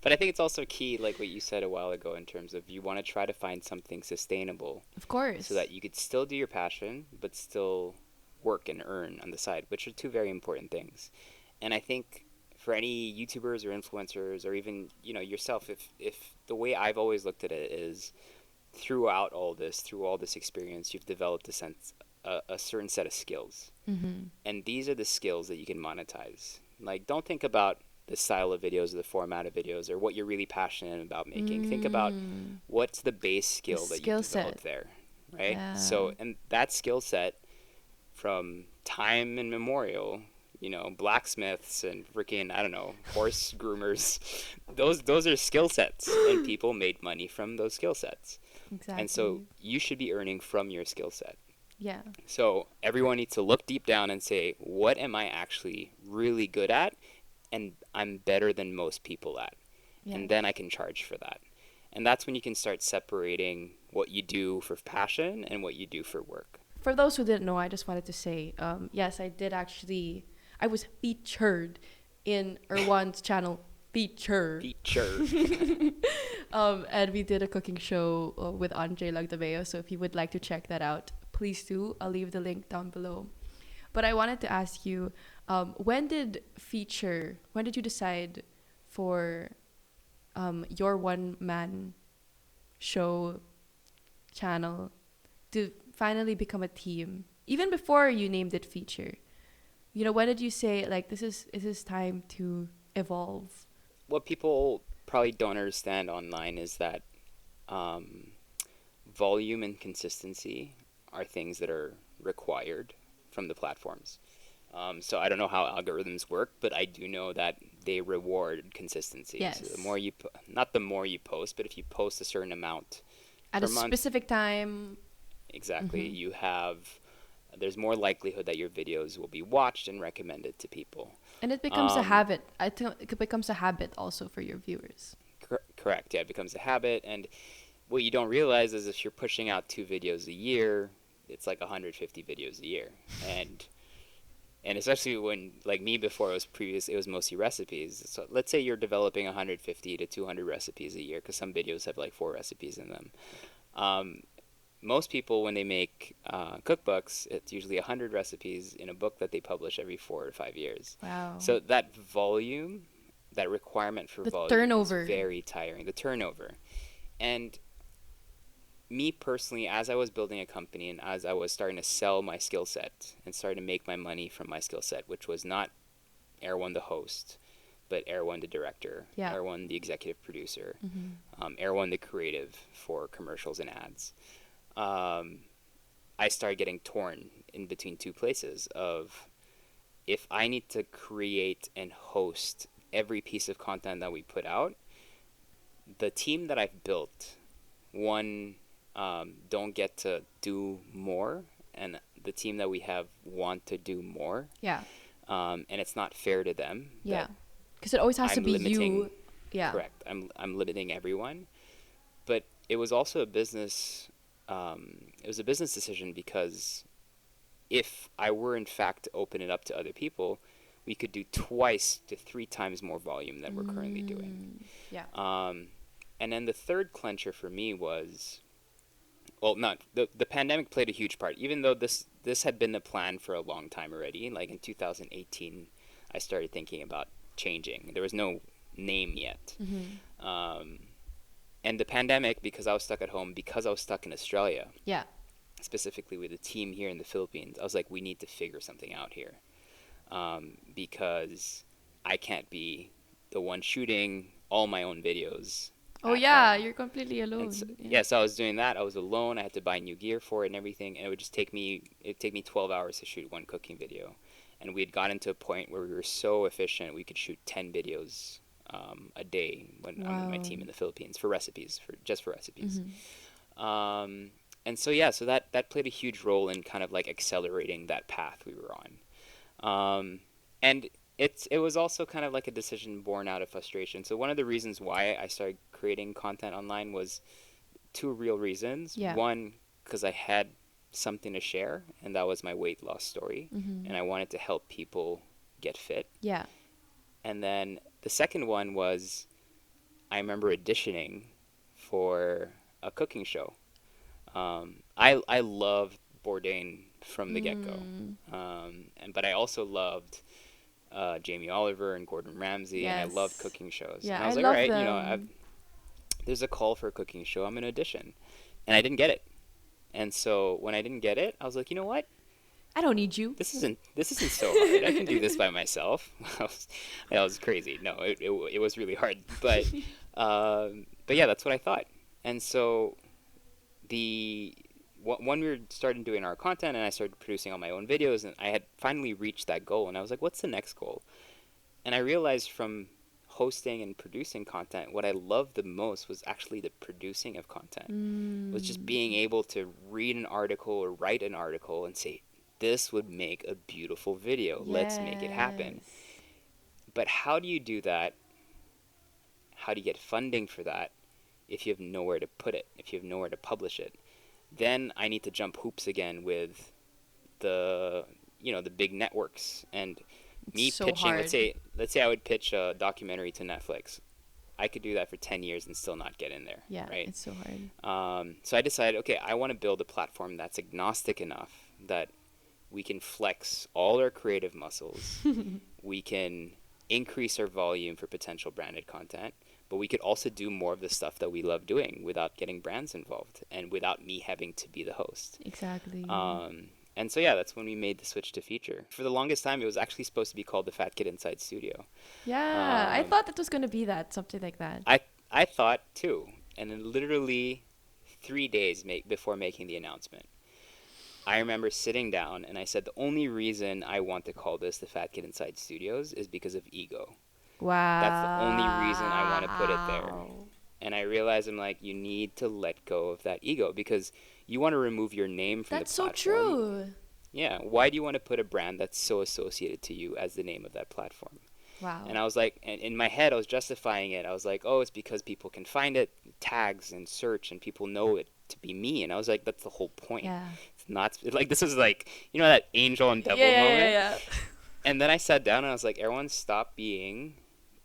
But I think it's also key, like what you said a while ago, in terms of you want to try to find something sustainable.
Of course.
So that you could still do your passion, but still work and earn on the side, which are two very important things. And I think for any YouTubers or influencers, or even, yourself, if the way I've always looked at it is through all this experience, you've developed a certain set of skills.
Mm-hmm.
And these are the skills that you can monetize. Like, don't think about the style of videos or the format of videos or what you're really passionate about making. Think about what's the base skill that you've developed there, right?
Yeah.
So, and that skill set from time immemorial, blacksmiths and freaking, I don't know, horse groomers, those are skill sets, and people made money from those skill sets.
Exactly.
And so you should be earning from your skill set.
Yeah.
So everyone needs to look deep down and say, what am I actually really good at? And I'm better than most people at.
Yeah.
And then I can charge for that. And that's when you can start separating what you do for passion and what you do for work.
For those who didn't know, I just wanted to say, yes, I was featured in Erwan's channel, Feature. And we did a cooking show with Andre Lagdameo. So if you would like to check that out, please do. I'll leave the link down below. But I wanted to ask you, when did you decide for your one-man show channel to finally become a team? Even before you named it Feature. When did you say, like, this is time to evolve?
What people probably don't understand online is that volume and consistency are things that are required from the platforms. So I don't know how algorithms work, but I do know that they reward consistency.
Yes.
So the more not the more you post, but if you post a certain amount
at
per
a
month,
specific time.
exactly, there's more likelihood that your videos will be watched and recommended to people.
And it becomes a habit. I think it becomes a habit also for your viewers.
Correct. Yeah, it becomes a habit. And what you don't realize is if you're pushing out 2 videos a year, it's like 150 videos a year. And especially when, like me before, it was mostly recipes. So let's say you're developing 150 to 200 recipes a year, because some videos have like 4 recipes in them. Most people, when they make cookbooks, it's usually 100 recipes in a book that they publish every 4 or 5 years.
Wow.
So that volume, that requirement for volume
turnover
is very tiring. The turnover. And me personally, as I was building a company and as I was starting to sell my skill set and starting to make my money from my skill set, which was not Erwan the host, but Erwan the director, Erwan the executive producer, Erwan the creative for commercials and ads. I started getting torn in between 2 places of, if I need to create and host every piece of content that we put out, the team that I've built one, don't get to do more, and the team that we have want to do more.
Yeah.
And it's not fair to them.
Yeah.
that
Because it always has to
I'm
be
limiting.
you. Yeah.
Correct. I'm limiting everyone, but it was also a business. It was a business decision because if I were in fact to open it up to other people, we could do 2 to 3 times more volume than we're currently doing.
Yeah.
And then the third clencher for me was, well, not the pandemic played a huge part. Even though this had been the plan for a long time already. Like in 2018, I started thinking about changing. There was no name yet. And the pandemic, because I was stuck at home, because I was stuck in Australia,
Yeah.
specifically with a team here in the Philippines, I was like, we need to figure something out here. Because I can't be the one shooting all my own videos.
Oh
at
yeah,
home.
you're completely alone.
And so, so I was doing that. I was alone. I had to buy new gear for it and everything. And it would just take me 12 hours to shoot one cooking video. And we had gotten to a point where we were so efficient, we could shoot 10 videos a day when I'm with my team in the Philippines for recipes, just for recipes. And so so that played a huge role in kind of like accelerating that path we were on. And it was also kind of like a decision born out of frustration. So one of the reasons why I started creating content online was 2 real reasons.
Yeah.
One, because I had something to share, and that was my weight loss story, and I wanted to help people get fit.
Yeah.
And then the second one was I remember auditioning for a cooking show. I loved Bourdain from the get-go, but I also loved Jamie Oliver and Gordon Ramsay, and I loved
Yes.
cooking shows.
Yeah,
and I was
I
like, all
love
right,
them.
there's a call for a cooking show. I'm going to audition, and I didn't get it. And so when I didn't get it, I was like, you know what?
I don't need you.
This isn't so hard. I can do this by myself. I was crazy. No, it was really hard. But yeah, that's what I thought. And so when we were starting doing our content and I started producing all my own videos, and I had finally reached that goal, and I was like, what's the next goal? And I realized from hosting and producing content, what I loved the most was actually the producing of content. Was just being able to read an article or write an article and say, this would make a beautiful video. Let's make it happen.
Yes.
But how do you do that? How do you get funding for that if you have nowhere to put it, if you have nowhere to publish it? Then I need to jump hoops again with the big networks, and me
so
pitching.
hard.
Let's say I would pitch a documentary to Netflix. I could do that for 10 years and still not get in there.
Yeah,
right.
it's so hard.
So I decided, okay, I want to build a platform that's agnostic enough that we can flex all our creative muscles. We can increase our volume for potential branded content, but we could also do more of the stuff that we love doing without getting brands involved and without me having to be the host.
Exactly.
And so that's when we made the switch to feature. For the longest time, it was actually supposed to be called the Fat Kid Inside Studio.
Yeah, I thought it was gonna be something like that.
I thought too, and then literally 3 days before making the announcement, I remember sitting down and I said, the only reason I want to call this the Fat Kid Inside Studios is because of ego.
Wow.
That's the only reason I want to put it there. And I realized, I'm like, you need to let go of that ego, because you want to remove your name from
That's
the
so
platform.
true.
Yeah. Why do you want to put a brand that's so associated to you as the name of that platform?
Wow.
And I was like, and in my head, I was justifying it. I was like, oh, it's because people can find it, tags and search, and people know it to be me. And I was like, that's the whole point.
Yeah.
It's not like, this is like, that angel and devil
Yeah,
moment.
yeah.
And then I sat down and I was like, everyone stop being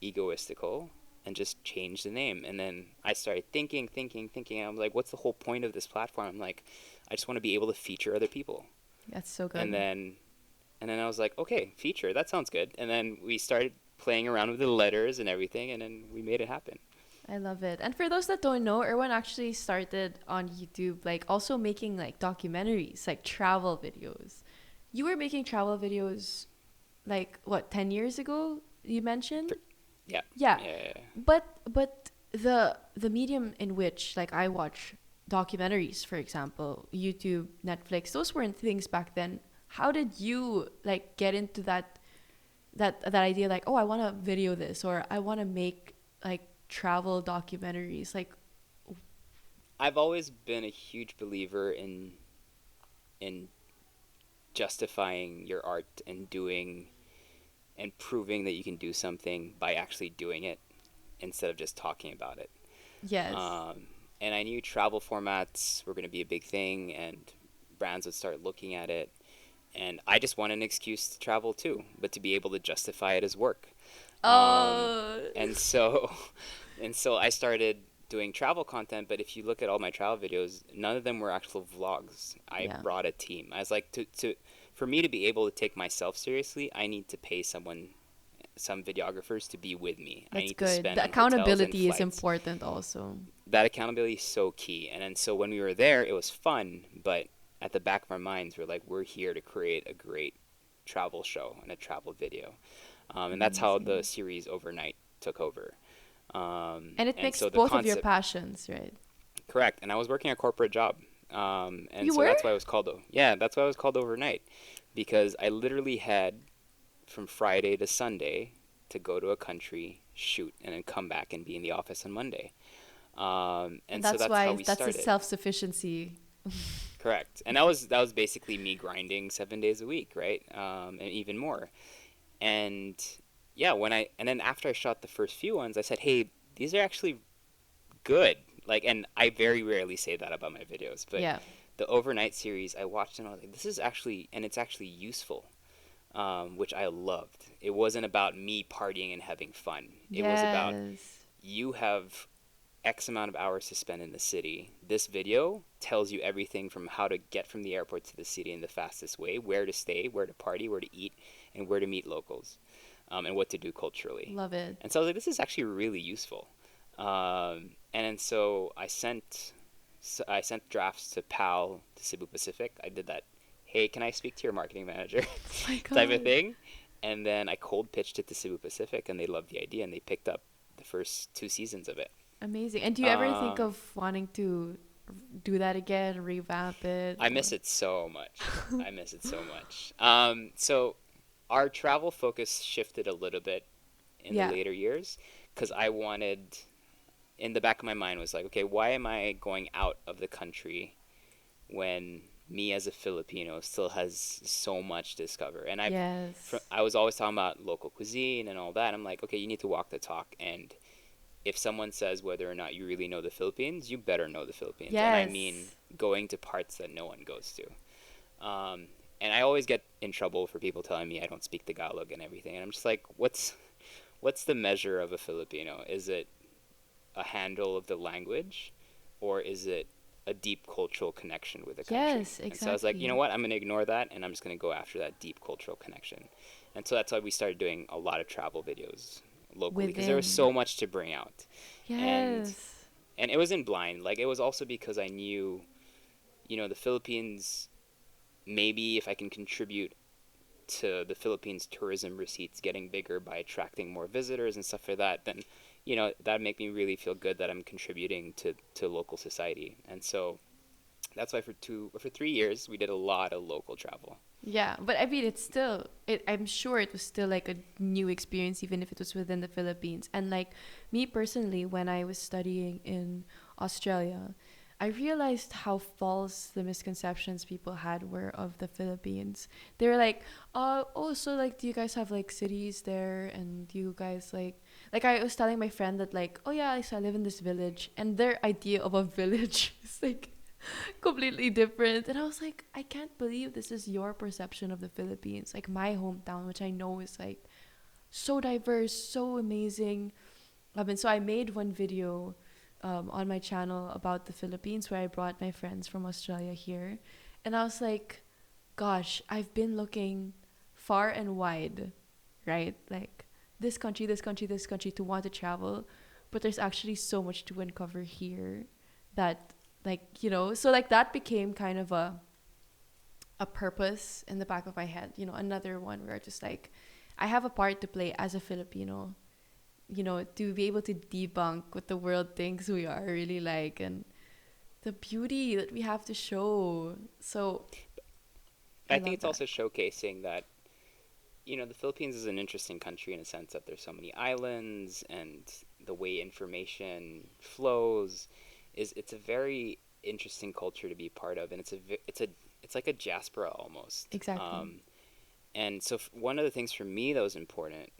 egoistical and just change the name. And then I started thinking, and I'm like, what's the whole point of this platform? I'm like, I just want to be able to feature other people.
That's so good.
And then I was like, okay, feature, that sounds good. And then we started playing around with the letters and everything, and then we made it happen.
I love it. And for those that don't know, Erwan actually started on YouTube, like also making like documentaries, like travel videos. You were making travel videos like what, 10 years ago, you mentioned?
Yeah.
Yeah.
Yeah.
But the medium in which like I watch documentaries, for example, YouTube, Netflix, those weren't things back then. How did you like get into that idea, like, oh, I want to video this, or I want to make like travel documentaries? Like,
I've always been a huge believer in justifying your art and doing and proving that you can do something by actually doing it instead of just talking about it.
Yes.
Um, and I knew travel formats were going to be a big thing, and brands would start looking at it. And I just want an excuse to travel too, but to be able to justify it as work. Um,
Oh.
and so, and so I started doing travel content. But if you look at all my travel videos, none of them were actual vlogs. I
Yeah.
brought a team. I was like, for me to be able to take myself seriously, I need to pay some videographers to be with me. I
That's
need to
good.
spend
The
on hotels and
accountability is
flights.
important also.
That accountability is so key. And then so when we were there, it was fun, but at the back of our minds, we're like, we're here to create a great travel show and a travel video. And that's how the
Amazing.
series Overnight took over.
And it
And
makes
so the
both of your
concept,
passions, right?
correct. And I was working a corporate job. And
You
so
were?
that's why it was called, yeah, that's why it was called Overnight, because I literally had from Friday to Sunday to go to a country, shoot, and then come back and be in the office on Monday.
And
And so
that's
that's how
why
we
that's the
started.
self-sufficiency.
Correct. And that was basically me grinding 7 days a week, right? And even more. And yeah, and then after I shot the first few ones, I said, hey, these are actually good. Like, and I very rarely say that about my videos, but
Yeah.
the Overnight series, I watched and I was like, this is actually, and it's actually useful, which I loved. It wasn't about me partying and having fun. It was about
Yes.
you have X amount of hours to spend in the city. This video tells you everything from how to get from the airport to the city in the fastest way, where to stay, where to party, where to eat, and where to meet locals, and what to do culturally.
Love it.
And so I was like, this is actually really useful. And then so I sent drafts to PAL, to Cebu Pacific. I did that. Hey, can I speak to your marketing manager?
Oh my
type of
God.
thing. And then I cold pitched it to Cebu Pacific, and they loved the idea, and they picked up the first 2 seasons of it.
Amazing. And do you ever think
Um,
of wanting to do that again, revamp it?
I
Or...
miss it so much. I miss it so much. So our travel focus shifted a little bit in the
Yeah.
later years because I wanted, in the back of my mind, was like, okay, why am I going out of the country when me as a Filipino still has so much to discover? And
Yes.
I was always talking about local cuisine and all that. I'm like, okay, you need to walk the talk. And if someone says whether or not you really know the Philippines, you better know the Philippines. And I mean
Yes.
going to parts that no one goes to. And I always get in trouble for people telling me I don't speak Tagalog and everything. And I'm just like, what's the measure of a Filipino? Is it a handle of the language, or is it a deep cultural connection with the country?
Yes,
And so I was like, you know
exactly.
what? I'm going to ignore that, and I'm just going to go after that deep cultural connection. And so that's why we started doing a lot of travel videos locally because there was
Within.
so much to bring out. And
Yes.
and it wasn't blind. Like it was also because I knew, the Philippines, maybe if I can contribute to the Philippines tourism receipts getting bigger by attracting more visitors and stuff like that, then that'd make me really feel good that I'm contributing to local society. And so that's why for 3 years we did a lot of local travel.
Yeah, but I mean, it's still, I'm sure it was still like a new experience, even if it was within the Philippines. And like me personally, when I was studying in Australia, I realized how false the misconceptions people had were of the Philippines. They were like, oh, so like, do you guys have like cities there? And do you guys like I was telling my friend that like, oh yeah, so I live in this village, and their idea of a village is like completely different. And I was like, I can't believe this is your perception of the Philippines. Like my hometown, which I know is like so diverse, so amazing. And so I made one video on my channel about the Philippines where I brought my friends from Australia here. And I was like, gosh, I've been looking far and wide, right? Like this country, this country, this country to want to travel. But there's actually so much to uncover here that so like that became kind of a purpose in the back of my head, another one where just like I have a part to play as a Filipino, to be able to debunk what the world thinks we are really like, and the beauty that we have to show. So I
I think
love
it's
that.
also showcasing that the Philippines is an interesting country in a sense, that there's so many islands, and the way information flows. is it's a very interesting culture to be part of, and it's like a diaspora almost.
Exactly.
And so one of the things for me that was important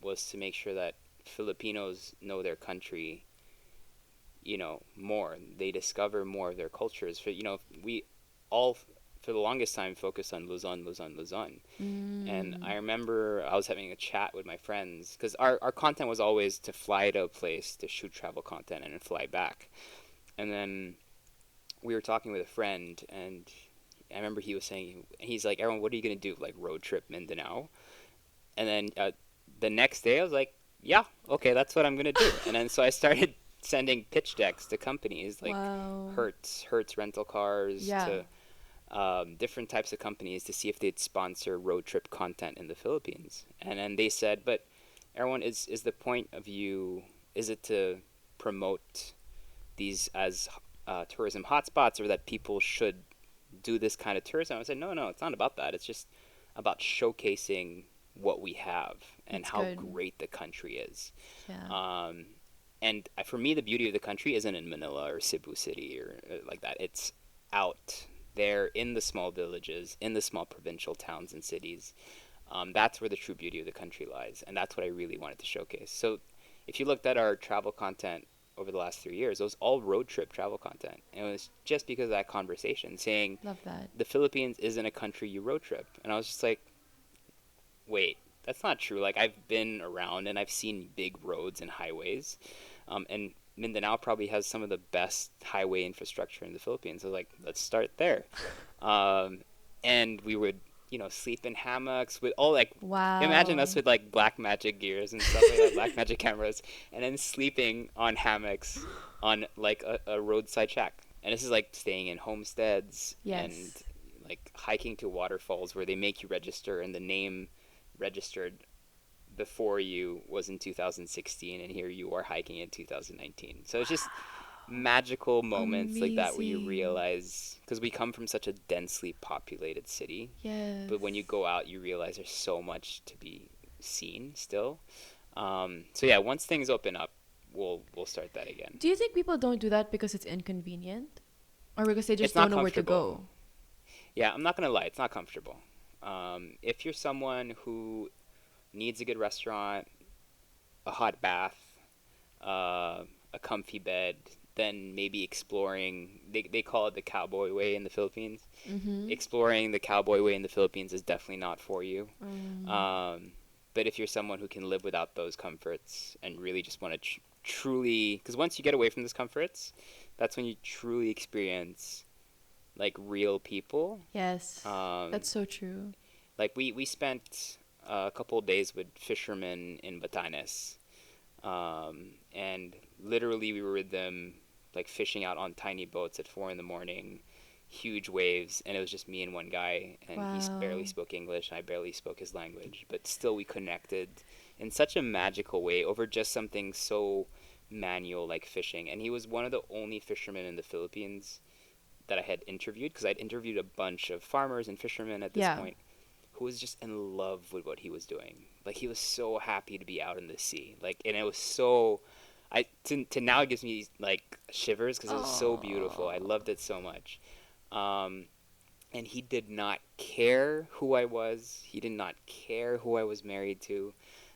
was to make sure that Filipinos know their country, more. They discover more of their cultures. We all for the longest time focused on Luzon, Luzon, Luzon. And I remember I was having a chat with my friends because our content was always to fly to a place to shoot travel content and then fly back. And then we were talking with a friend, and I remember he was saying, he's like, Aaron, what are you going to do? Like road trip Mindanao? And then the next day I was like, yeah, okay, that's what I'm going to do. And then so I started sending pitch decks to companies like
Wow.
Hertz rental cars,
Yeah.
to different types of companies to see if they'd sponsor road trip content in the Philippines. And then they said, but everyone, is the point of you, is it to promote these as tourism hotspots, or that people should do this kind of tourism? I said, no, it's not about that. It's just about showcasing what we have and
That's
how
good.
great the country is.
Yeah.
And for me, the beauty of the country isn't in Manila or Cebu City or like that. It's out there in the small villages, in the small provincial towns and cities. That's where the true beauty of the country lies, and that's what I really wanted to showcase. So, if you looked at our travel content over the last 3 years, it was all road trip travel content, and it was just because of that conversation saying
Love that.
the Philippines isn't a country you road trip, and I was just like, wait, that's not true. Like, I've been around and I've seen big roads and highways, and Mindanao probably has some of the best highway infrastructure in the Philippines. So like, let's start there. Um, and we would, sleep in hammocks with all like, imagine us
Wow.
with like black magic gears and stuff like that, black magic cameras, and then sleeping on hammocks on like a roadside shack. And this is like staying in homesteads and
Yes.
like hiking to waterfalls where they make you register, and the name registered before you was in 2016, and here you are hiking in 2019. So it's just magical moments like that where you
Amazing.
realize, because we come from such a densely populated city,
Yes.
but when you go out you realize there's so much to be seen still. So yeah, once things open up, we'll start that again.
Do you think people don't do that because it's inconvenient? Or because they
It's
just don't
not
know where to
comfortable.
go?
Yeah, I'm not gonna lie, it's not comfortable. If you're someone who needs a good restaurant, a hot bath, a comfy bed, then maybe exploring. They call it the cowboy way in the Philippines.
Mm-hmm.
Exploring the cowboy way in the Philippines is definitely not for you.
Mm.
Um, but if you're someone who can live without those comforts and really just want to truly, because once you get away from those comforts, that's when you truly experience like real people.
Yes.
Um,
That's so true.
like we spent a couple of days with fishermen in Batanes, and literally we were with them like fishing out on tiny boats at 4 in the morning, huge waves, and it was just me and one guy, and he barely
Wow.
spoke English, and I barely spoke his language, but still we connected in such a magical way over just something so manual like fishing. And he was one of the only fishermen in the Philippines that I had interviewed, because I'd interviewed a bunch of farmers and fishermen at this
Yeah.
point, who was just in love with what he was doing. Like he was so happy to be out in the sea. Like, and it was so, to now it gives me like shivers because it was so beautiful. I
Oh.
loved it so much. Um, and he did not care who I was. He did not care who I was married to.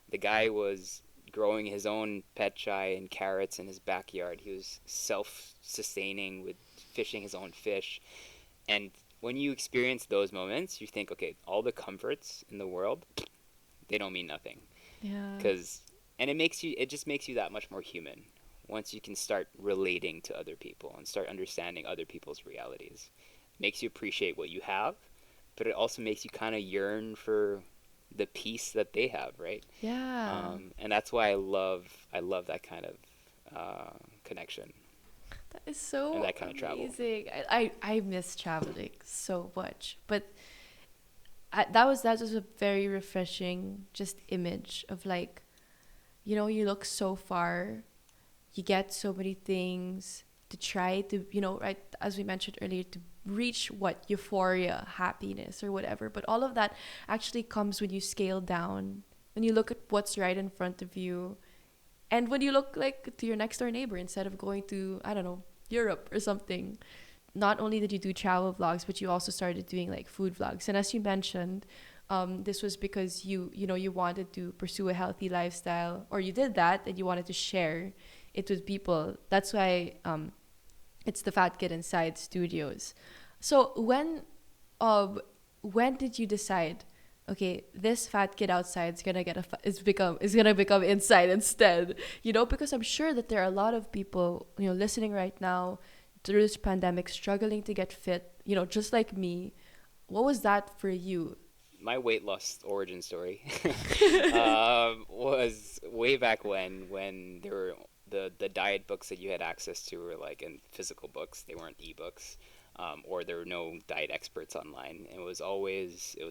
The guy was growing his own pet chai and carrots in his backyard. He was self-sustaining with fishing his own fish. And when you experience those moments, you think, okay, all the comforts in the world, they don't mean nothing.
Yeah.
Cause, and it just makes you that much more human once you can start relating to other people and start understanding other people's realities. It makes you appreciate what you have, but it also makes you kind of yearn for the peace that they have, right?
Yeah.
And that's why I love that kind of connection
That is
and
so
that kind of travel.
amazing. I miss traveling so much. But that was a very refreshing just image of like, you look so far, you get so many things to try to, right, as we mentioned earlier, to reach what euphoria, happiness, or whatever. But all of that actually comes when you scale down, when you look at what's right in front of you, And when you look like to your next door neighbor, instead of going to, I don't know, Europe or something, not only did you do travel vlogs, but you also started doing like food vlogs. And as you mentioned, this was because you wanted to pursue a healthy lifestyle, or you did that and you wanted to share it with people. That's why it's the Fat Kid Inside Studios. So when did you decide, okay, this fat kid outside is gonna is gonna become inside instead? Because I'm sure that there are a lot of people listening right now through this pandemic struggling to get fit. Just like me. What was that for you?
My weight loss origin story was way back when there were the diet books that you had access to were like in physical books. They weren't ebooks. Or there were no diet experts online. It was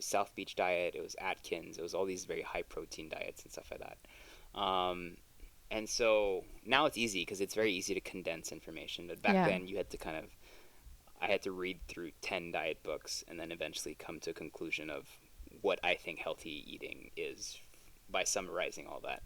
South Beach diet, it was Atkins, it was all these very high protein diets and stuff like that. And so now it's easy because it's very easy to condense information. But back then I had to read through 10 diet books and then eventually come to a conclusion of what I think healthy eating is by summarizing all that.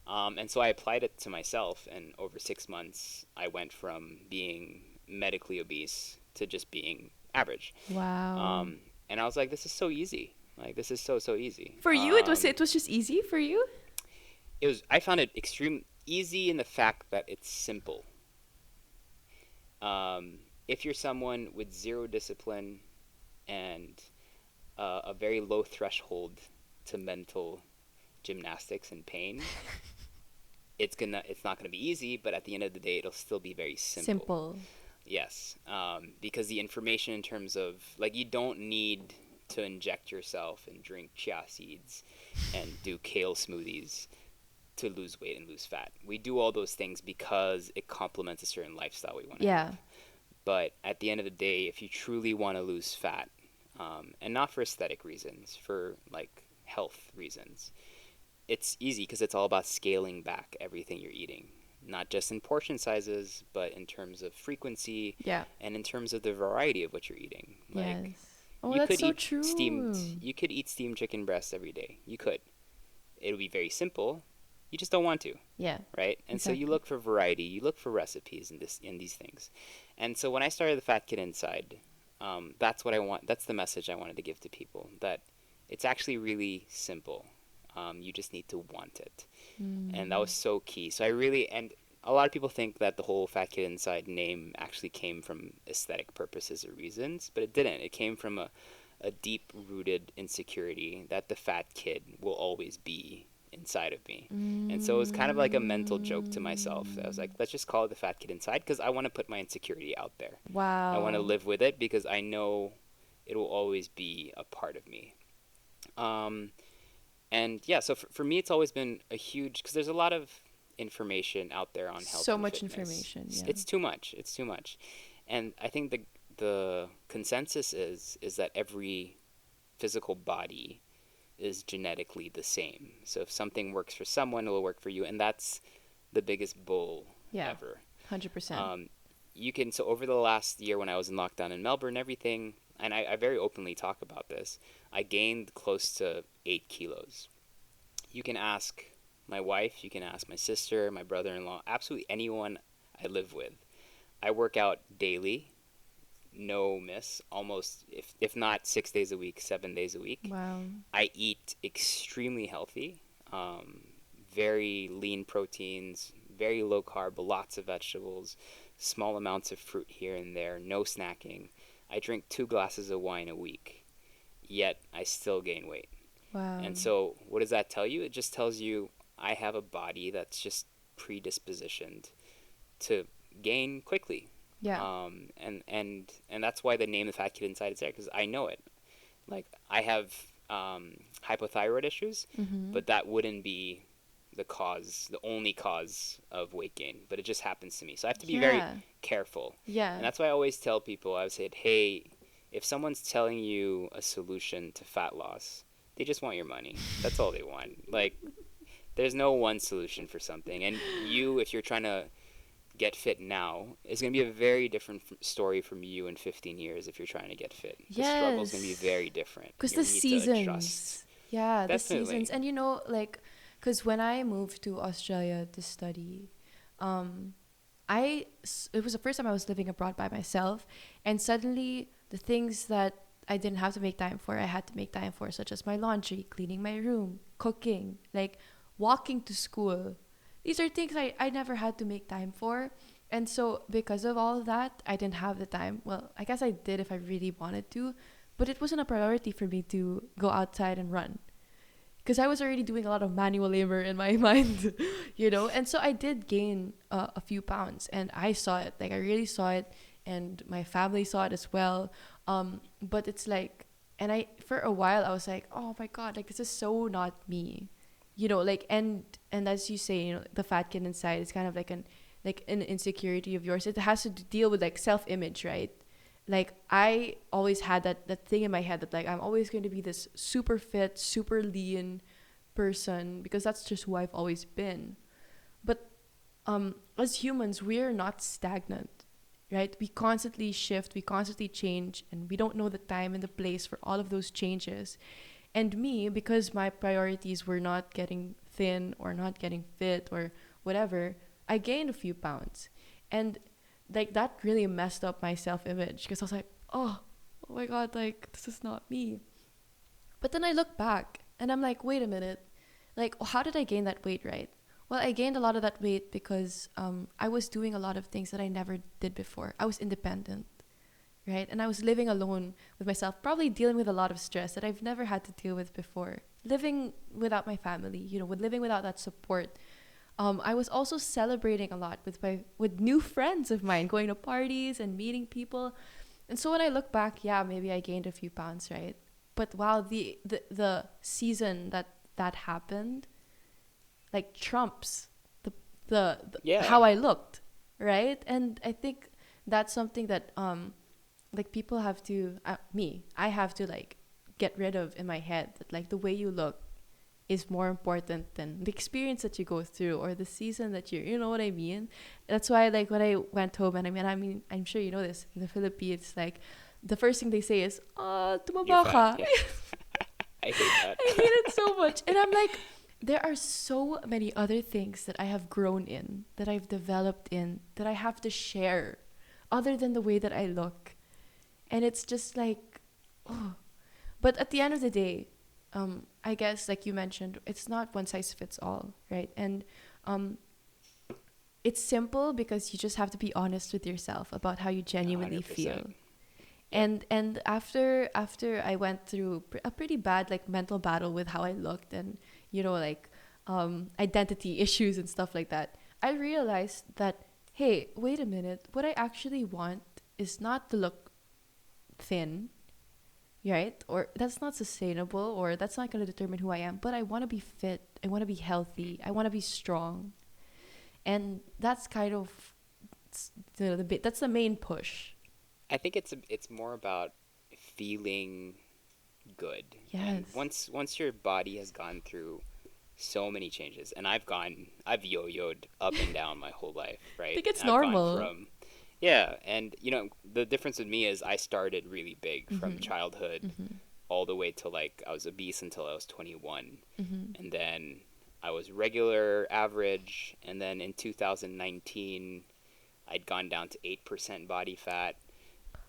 And so I applied it to myself, and over 6 months, I went from being medically obese to just being average.
Wow.
And I was like, this is so easy. Like, this is so easy.
For you, it was just easy for you?
I found it extreme easy in the fact that it's simple. If you're someone with zero discipline and a very low threshold to mental gymnastics and pain, it's not gonna be easy, but at the end of the day, it'll still be very simple. Yes, because the information in terms of, like, you don't need to inject yourself and drink chia seeds and do kale smoothies to lose weight and lose fat. We do all those things because it complements a certain lifestyle we want to have. But at the end of the day, if you truly want to lose fat, and not for aesthetic reasons, for like health reasons, it's easy because it's all about scaling back everything you're eating. Not just in portion sizes, but in terms of frequency, and in terms of the variety of what you're eating. Like,
yes. Oh, that's so true.
You could eat steamed chicken breast every day. You could. It would be very simple. You just don't want to.
Yeah.
Right? And so you look for variety. You look for recipes in these things. And so when I started the Fat Kid Inside, that's what I want. That's the message I wanted to give to people. That it's actually really simple. You just need to want it. And that was so key. So and a lot of people think that the whole Fat Kid Inside name actually came from aesthetic purposes or reasons, but it didn't. It came from a deep-rooted insecurity that the fat kid will always be inside of me. And so it was kind of like a mental joke to myself. I was like, let's just call it the Fat Kid Inside because I want to put my insecurity out there.
Wow.
I want to live with it because I know it will always be a part of me. And yeah, so for me, it's always been a huge, because there's a lot of information out there on health.
So
and
much
fitness.
information. Yeah.
It's too much. It's too much. And I think the consensus is that every physical body is genetically the same. So if something works for someone, it will work for you. And that's the biggest bull ever.
100%.
So over the last year when I was in lockdown in Melbourne and everything, and I very openly talk about this, I gained close to 8 kilos. You can ask my wife, you can ask my sister, my brother-in-law, absolutely anyone I live with. I work out daily, no miss, almost, if not 6 days a week, 7 days a week.
Wow.
I eat extremely healthy, very lean proteins, very low carb, lots of vegetables, small amounts of fruit here and there, no snacking. I drink 2 glasses of wine a week, yet I still gain weight.
Wow.
And so what does that tell you? It just tells you I have a body that's just predispositioned to gain quickly.
Yeah.
And that's why the name The Fat Kid Inside is there, because I know it. Like, I have hypothyroid issues, but that wouldn't be the only cause of weight gain, but it just happens to me. So I have to be very careful.
Yeah.
And that's why I always tell people, I would say, hey, if someone's telling you a solution to fat loss, they just want your money. That's all they want. Like, there's no one solution for something. And if you're trying to get fit now, it's going to be a very different story from you in 15 years if you're trying to get fit.
Yes.
The struggle's going to be very different.
Because the seasons. Yeah,
Definitely.
the seasons. And like, Because when I moved to Australia to study, um, it was the first time I was living abroad by myself, and suddenly the things that I didn't have to make time for, I had to make time for, such as my laundry, cleaning my room, cooking, like walking to school. These are things I never had to make time for. And so because of all of that, I didn't have the time. Well, I guess I did if I really wanted to, but it wasn't a priority for me to go outside and run because I was already doing a lot of manual labor in my mind, you know? And so I did gain a few pounds and I saw it. Like, I really saw it, and my family saw it as well. But it's like, and for a while, I was like, oh my God, like, this is so not me, you know? Like, and as you say, you know, the fat kid inside is kind of like an insecurity of yours. It has to deal with like self-image, right? Like, I always had that thing in my head that like I'm always going to be this super fit, super lean person because that's just who I've always been. But as humans, we're not stagnant, right? We constantly shift, we constantly change, and we don't know the time and the place for all of those changes. And me, because my priorities were not getting thin or not getting fit or whatever, I gained a few pounds. And like that really messed up my self-image because I was like, oh my God, like this is not me. But then I look back and I'm like, wait a minute, like how did I gain that weight, right? Well, I gained a lot of that weight because I was doing a lot of things that I never did before. I was independent, right? And I was living alone with myself, probably dealing with a lot of stress that I've never had to deal with before. Living without my family, you know, with living without that support. I was also celebrating a lot with new friends of mine, going to parties and meeting people. And so when I look back, yeah, maybe I gained a few pounds, right? But wow, the season that happened, like trumps the
Yeah.
how I looked, right? And I think that's something that like people have to I have to like get rid of in my head, that like the way you look is more important than the experience that you go through or the season that you know what I mean. That's why like when I went home, and I mean I'm sure you know this, in the Philippines, like the first thing they say is
You're
tumaba
fat.
ka.
Yeah. I hate that.
I hate it so much. And I'm like, there are so many other things that I have grown in, that I've developed in, that I have to share other than the way that I look. And it's just like, oh. But at the end of the day, I guess, like you mentioned, it's not one size fits all, right? And it's simple because you just have to be honest with yourself about how you genuinely
100%.
feel. And after I went through a pretty bad like mental battle with how I looked, and you know, like identity issues and stuff like that, I realized that, hey, wait a minute, what I actually want is not to look thin, right? Or that's not sustainable, or that's not going to determine who I am. But I want to be fit. I want to be healthy. I want to be strong. And that's kind of that's the main push.
I think it's more about feeling good. And
Yes.
once your body has gone through so many changes, and I've yo-yoed up and down my whole life,
I
right?
think it's
And I've gone
normal.
from yeah, and you know, the difference with me is I started really big from
Mm-hmm.
childhood
Mm-hmm.
all the way to like I was obese until I was 21.
Mm-hmm.
And then I was regular average, and then in 2019 I'd gone down to 8% body fat.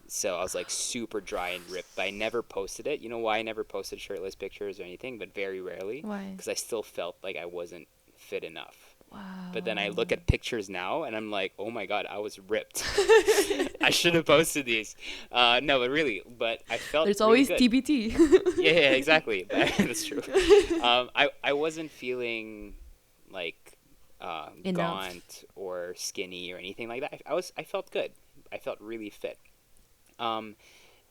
So I was like super dry and ripped, but I never posted it. You know why I never posted shirtless pictures or anything, but very rarely?
Why?
Because I still felt like I wasn't fit enough. But then I
Wow.
look at pictures now and I'm like, oh my God, I was ripped. I should have posted these. No, but really, but I felt
There's
really
always
good.
TBT.
Yeah, exactly. That's true. I wasn't feeling like
Enough.
gaunt or skinny or anything like that. I felt good. I felt really fit. Um,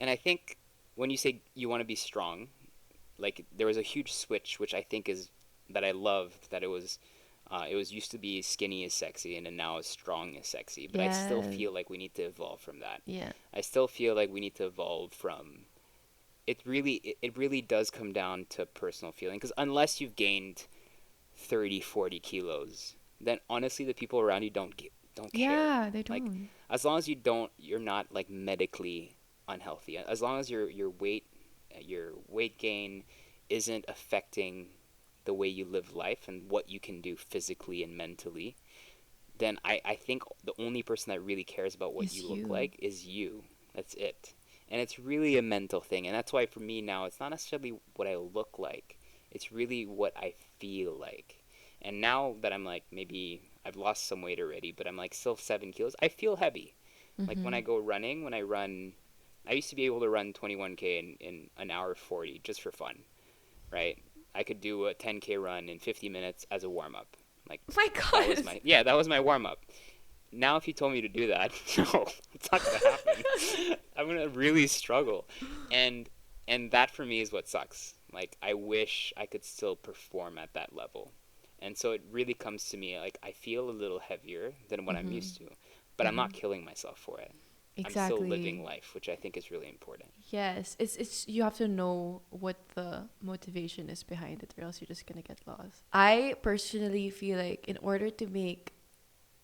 and I think when you say you want to be strong, like there was a huge switch, which I think is that I loved. That it was used to be skinny is sexy, and then now is strong is sexy. But I still
Yes.
feel like we need to evolve from that.
Yeah.
I still feel like we need to evolve from. It really does come down to personal feeling, because unless you've gained 30, 40 kilos, then honestly the people around you don't care.
Yeah, they
Like,
don't.
as long as you're not like medically unhealthy, as long as your weight gain isn't affecting the way you live life and what you can do physically and mentally, then I think the only person that really cares about what
Is
you look
you.
like is you. That's it. And it's really a mental thing. And that's why for me now, it's not necessarily what I look like, it's really what I feel like. And now that I'm like, maybe I've lost some weight already, but I'm like still 7 kilos, I feel heavy. Like when I go running, when I run, I used to be able to run 21K in an hour 40 just for fun, right? I could do a 10K run in 50 minutes as a warm up. Like
My
that was
God.
that was my warm up. Now if you told me to do that, no, it's not gonna happen. I'm gonna really struggle, and that for me is what sucks. Like I wish I could still perform at that level, and so it really comes to me like I feel a little heavier than what I'm used to, but I'm not killing myself for it. I'm still living
Exactly.
life, which I think is really important.
Yes, it's you have to know what the motivation is behind it, or else you're just gonna get lost. I personally feel like in order to make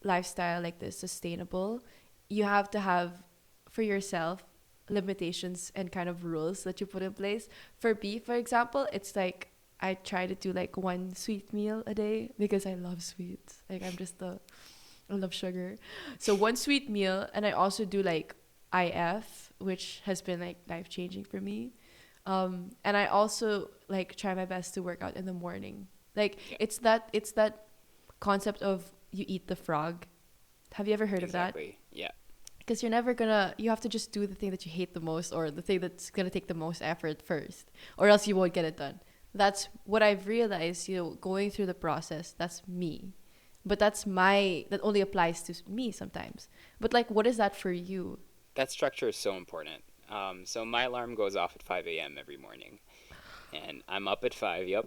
lifestyle like this sustainable, you have to have for yourself limitations and kind of rules that you put in place. For me, for example, it's like I try to do like one sweet meal a day because I love sweets. Like I love sugar. So one sweet meal, and I also do like IF, which has been like life changing for me. And I also like try my best to work out in the morning. Like
Yeah,
it's that concept of you eat the frog. Have you ever heard of that?
exactly. Yeah,
Because you have to just do the thing that you hate the most, or the thing that's gonna take the most effort first, or else you won't get it done. That's what I've realized, going through the process. That's me. But that only applies to me sometimes. But like, what is that for you?
that structure is so important. So my alarm goes off at 5 a.m. every morning, and I'm up at 5. Yep,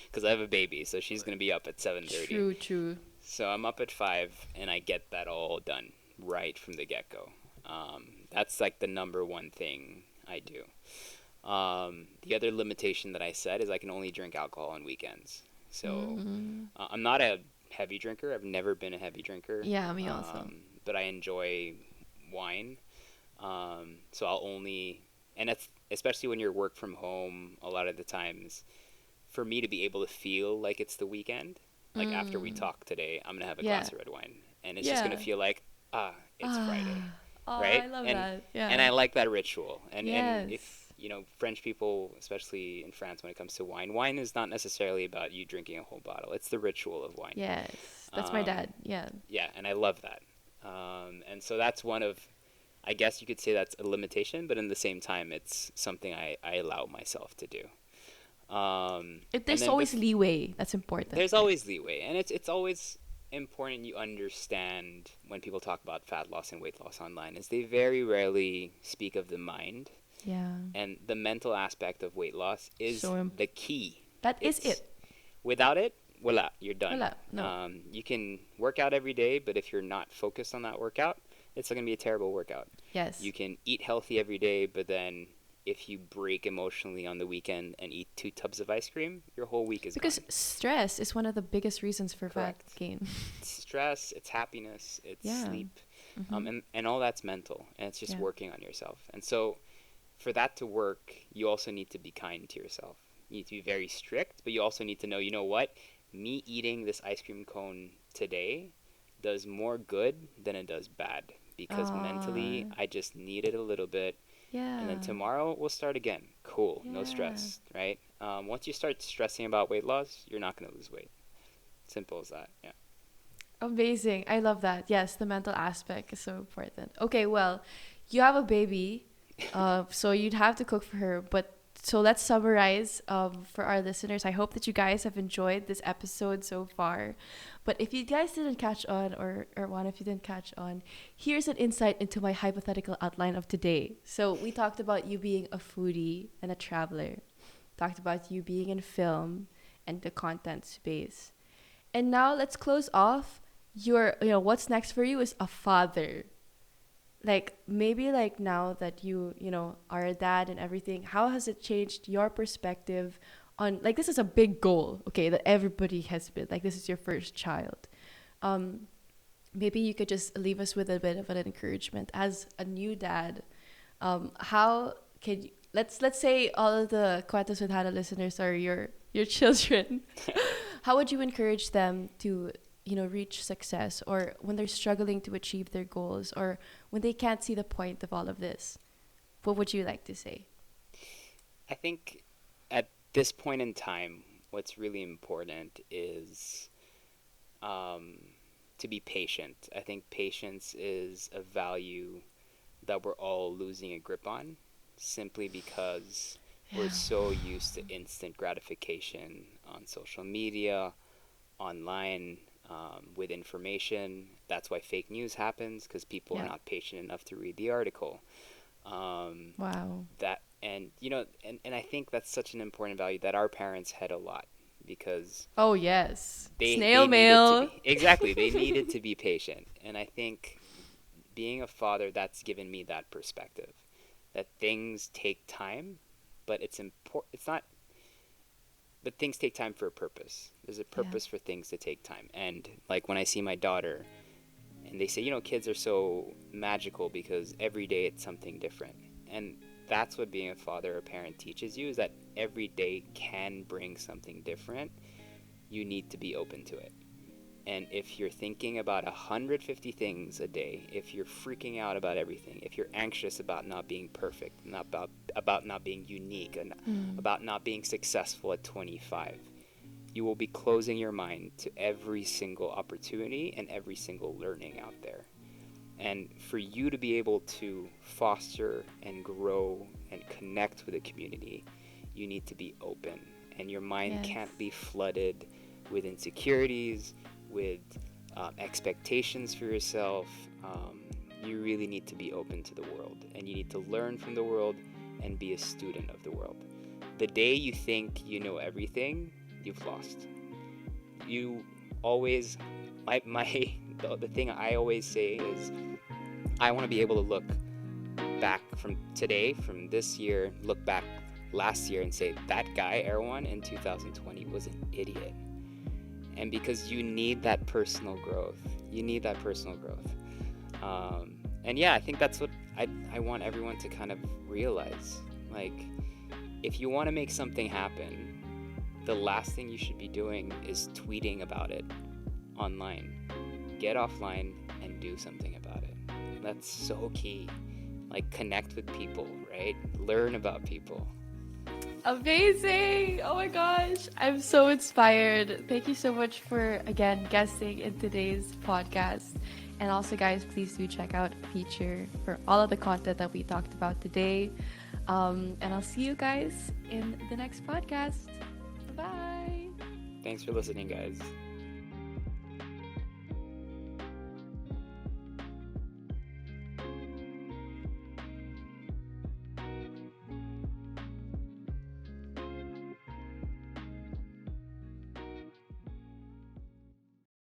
because I have a baby, so she's gonna be up at 7:30.
True, true.
So I'm up at 5, and I get that all done right from the get go. That's like the number one thing I do. The other limitation that I set is I can only drink alcohol on weekends. So I'm not a heavy drinker. I've never been a heavy drinker.
Yeah, me also.
But I enjoy wine. So I'll only, and that's especially when you're work from home. A lot of the times, for me to be able to feel like it's the weekend, like after we talk today, I'm gonna have a
Yeah.
glass of red wine, and it's just gonna
Yeah.
feel like it's Friday,
Oh,
right?
I love
And
that. Yeah.
I like that ritual. And if
Yes.
French people, especially in France, when it comes to wine, wine is not necessarily about you drinking a whole bottle. It's the ritual of wine.
Yes. That's my
Um,
dad. Yeah.
yeah, and I love that. And so that's one of, I guess you could say that's a limitation, but in the same time, it's something I allow myself to do.
If
And
there's
then
always leeway, that's important.
there's
Right?
always leeway, and it's always important you understand when people talk about fat loss and weight loss online is they very rarely speak of the mind,
Yeah.
and the mental aspect of weight loss is
So
the key.
that is
It's
it.
without it, voila, you're done.
Wala. No.
You can work out every day, but if you're not focused on that workout, it's going to be a terrible workout.
Yes.
You can eat healthy every day, but then if you break emotionally on the weekend and eat 2 tubs of ice cream, your whole week is
Because
gone.
stress is one of the biggest reasons for fat
Correct.
gain.
It's stress, it's happiness, it's
Yeah.
sleep, and all that's mental, and it's just
Yeah.
working on yourself. And so, for that to work, you also need to be kind to yourself. You need to be very strict, but you also need to know, you know what? Me eating this ice cream cone today does more good than it does bad because mentally
Ah.
I just need it a little bit,
Yeah.
and then tomorrow we'll start again. Cool, no
Yeah.
stress, right? Once you start stressing about weight loss, you're not going to lose weight. Simple as that. Yeah.
Amazing. I love that. Yes, the mental aspect is so important. Okay, well, you have a baby, so you'd have to cook for her. But so let's summarize for our listeners. I hope that you guys have enjoyed this episode so far. But if you guys didn't catch on, or one if you didn't catch on, here's an insight into my hypothetical outline of today. So we talked about you being a foodie and a traveler, talked about you being in film and the content space. And now let's close off what's next for you is a father. Like maybe like now that you are a dad and everything, how has it changed your perspective on like this is a big goal, okay, that everybody has been like this is your first child. Maybe you could just leave us with a bit of an encouragement as a new dad. How can you, let's say all of the Cuentos with Hannah listeners are your your children, how would you encourage them to, reach success, or when they're struggling to achieve their goals, or when they can't see the point of all of this? What would you like to say?
I think at this point in time, what's really important is to be patient. I think patience is a value that we're all losing a grip on, simply because we're so used to instant gratification on social media, online, with information. That's why fake news happens, because people are not patient enough to read the article.
Wow.
That and and I think that's such an important value that our parents had a lot, because
Oh, yes.
they
Snail
needed
mail.
to be, exactly, they needed to be patient. And I think being a father, that's given me that perspective, that things take time, but it's important. It's not, but things take time for a purpose. There's a purpose for things to take time. And like when I see my daughter, and they say, kids are so magical because every day it's something different. And that's what being a father or parent teaches you, is that every day can bring something different. You need to be open to it. And if you're thinking about 150 things a day, if you're freaking out about everything, if you're anxious about not being perfect, not about not being unique, and about not being successful at 25, you will be closing your mind to every single opportunity and every single learning out there. And for you to be able to foster and grow and connect with a community, you need to be open. And your mind can't be flooded with insecurities, with expectations for yourself. You really need to be open to the world, and you need to learn from the world and be a student of the world. The day you think you know everything, you've lost. You always, the thing I always say is, I want to be able to look back from today, from this year, look back last year and say, that guy, Erwan, in 2020 was an idiot. And because you need that personal growth. And yeah, I think that's what I want everyone to kind of realize. Like, if you want to make something happen, the last thing you should be doing is tweeting about it online. Get offline and do something about it. And that's so key. Like, connect with people, right? Learn about people.
Amazing! Oh my gosh, I'm so inspired. Thank you so much for, again, guesting in today's podcast. And also, guys, please do check out Feature for all of the content that we talked about today. And I'll see you guys in the next podcast. Bye-bye.
Thanks for listening, guys.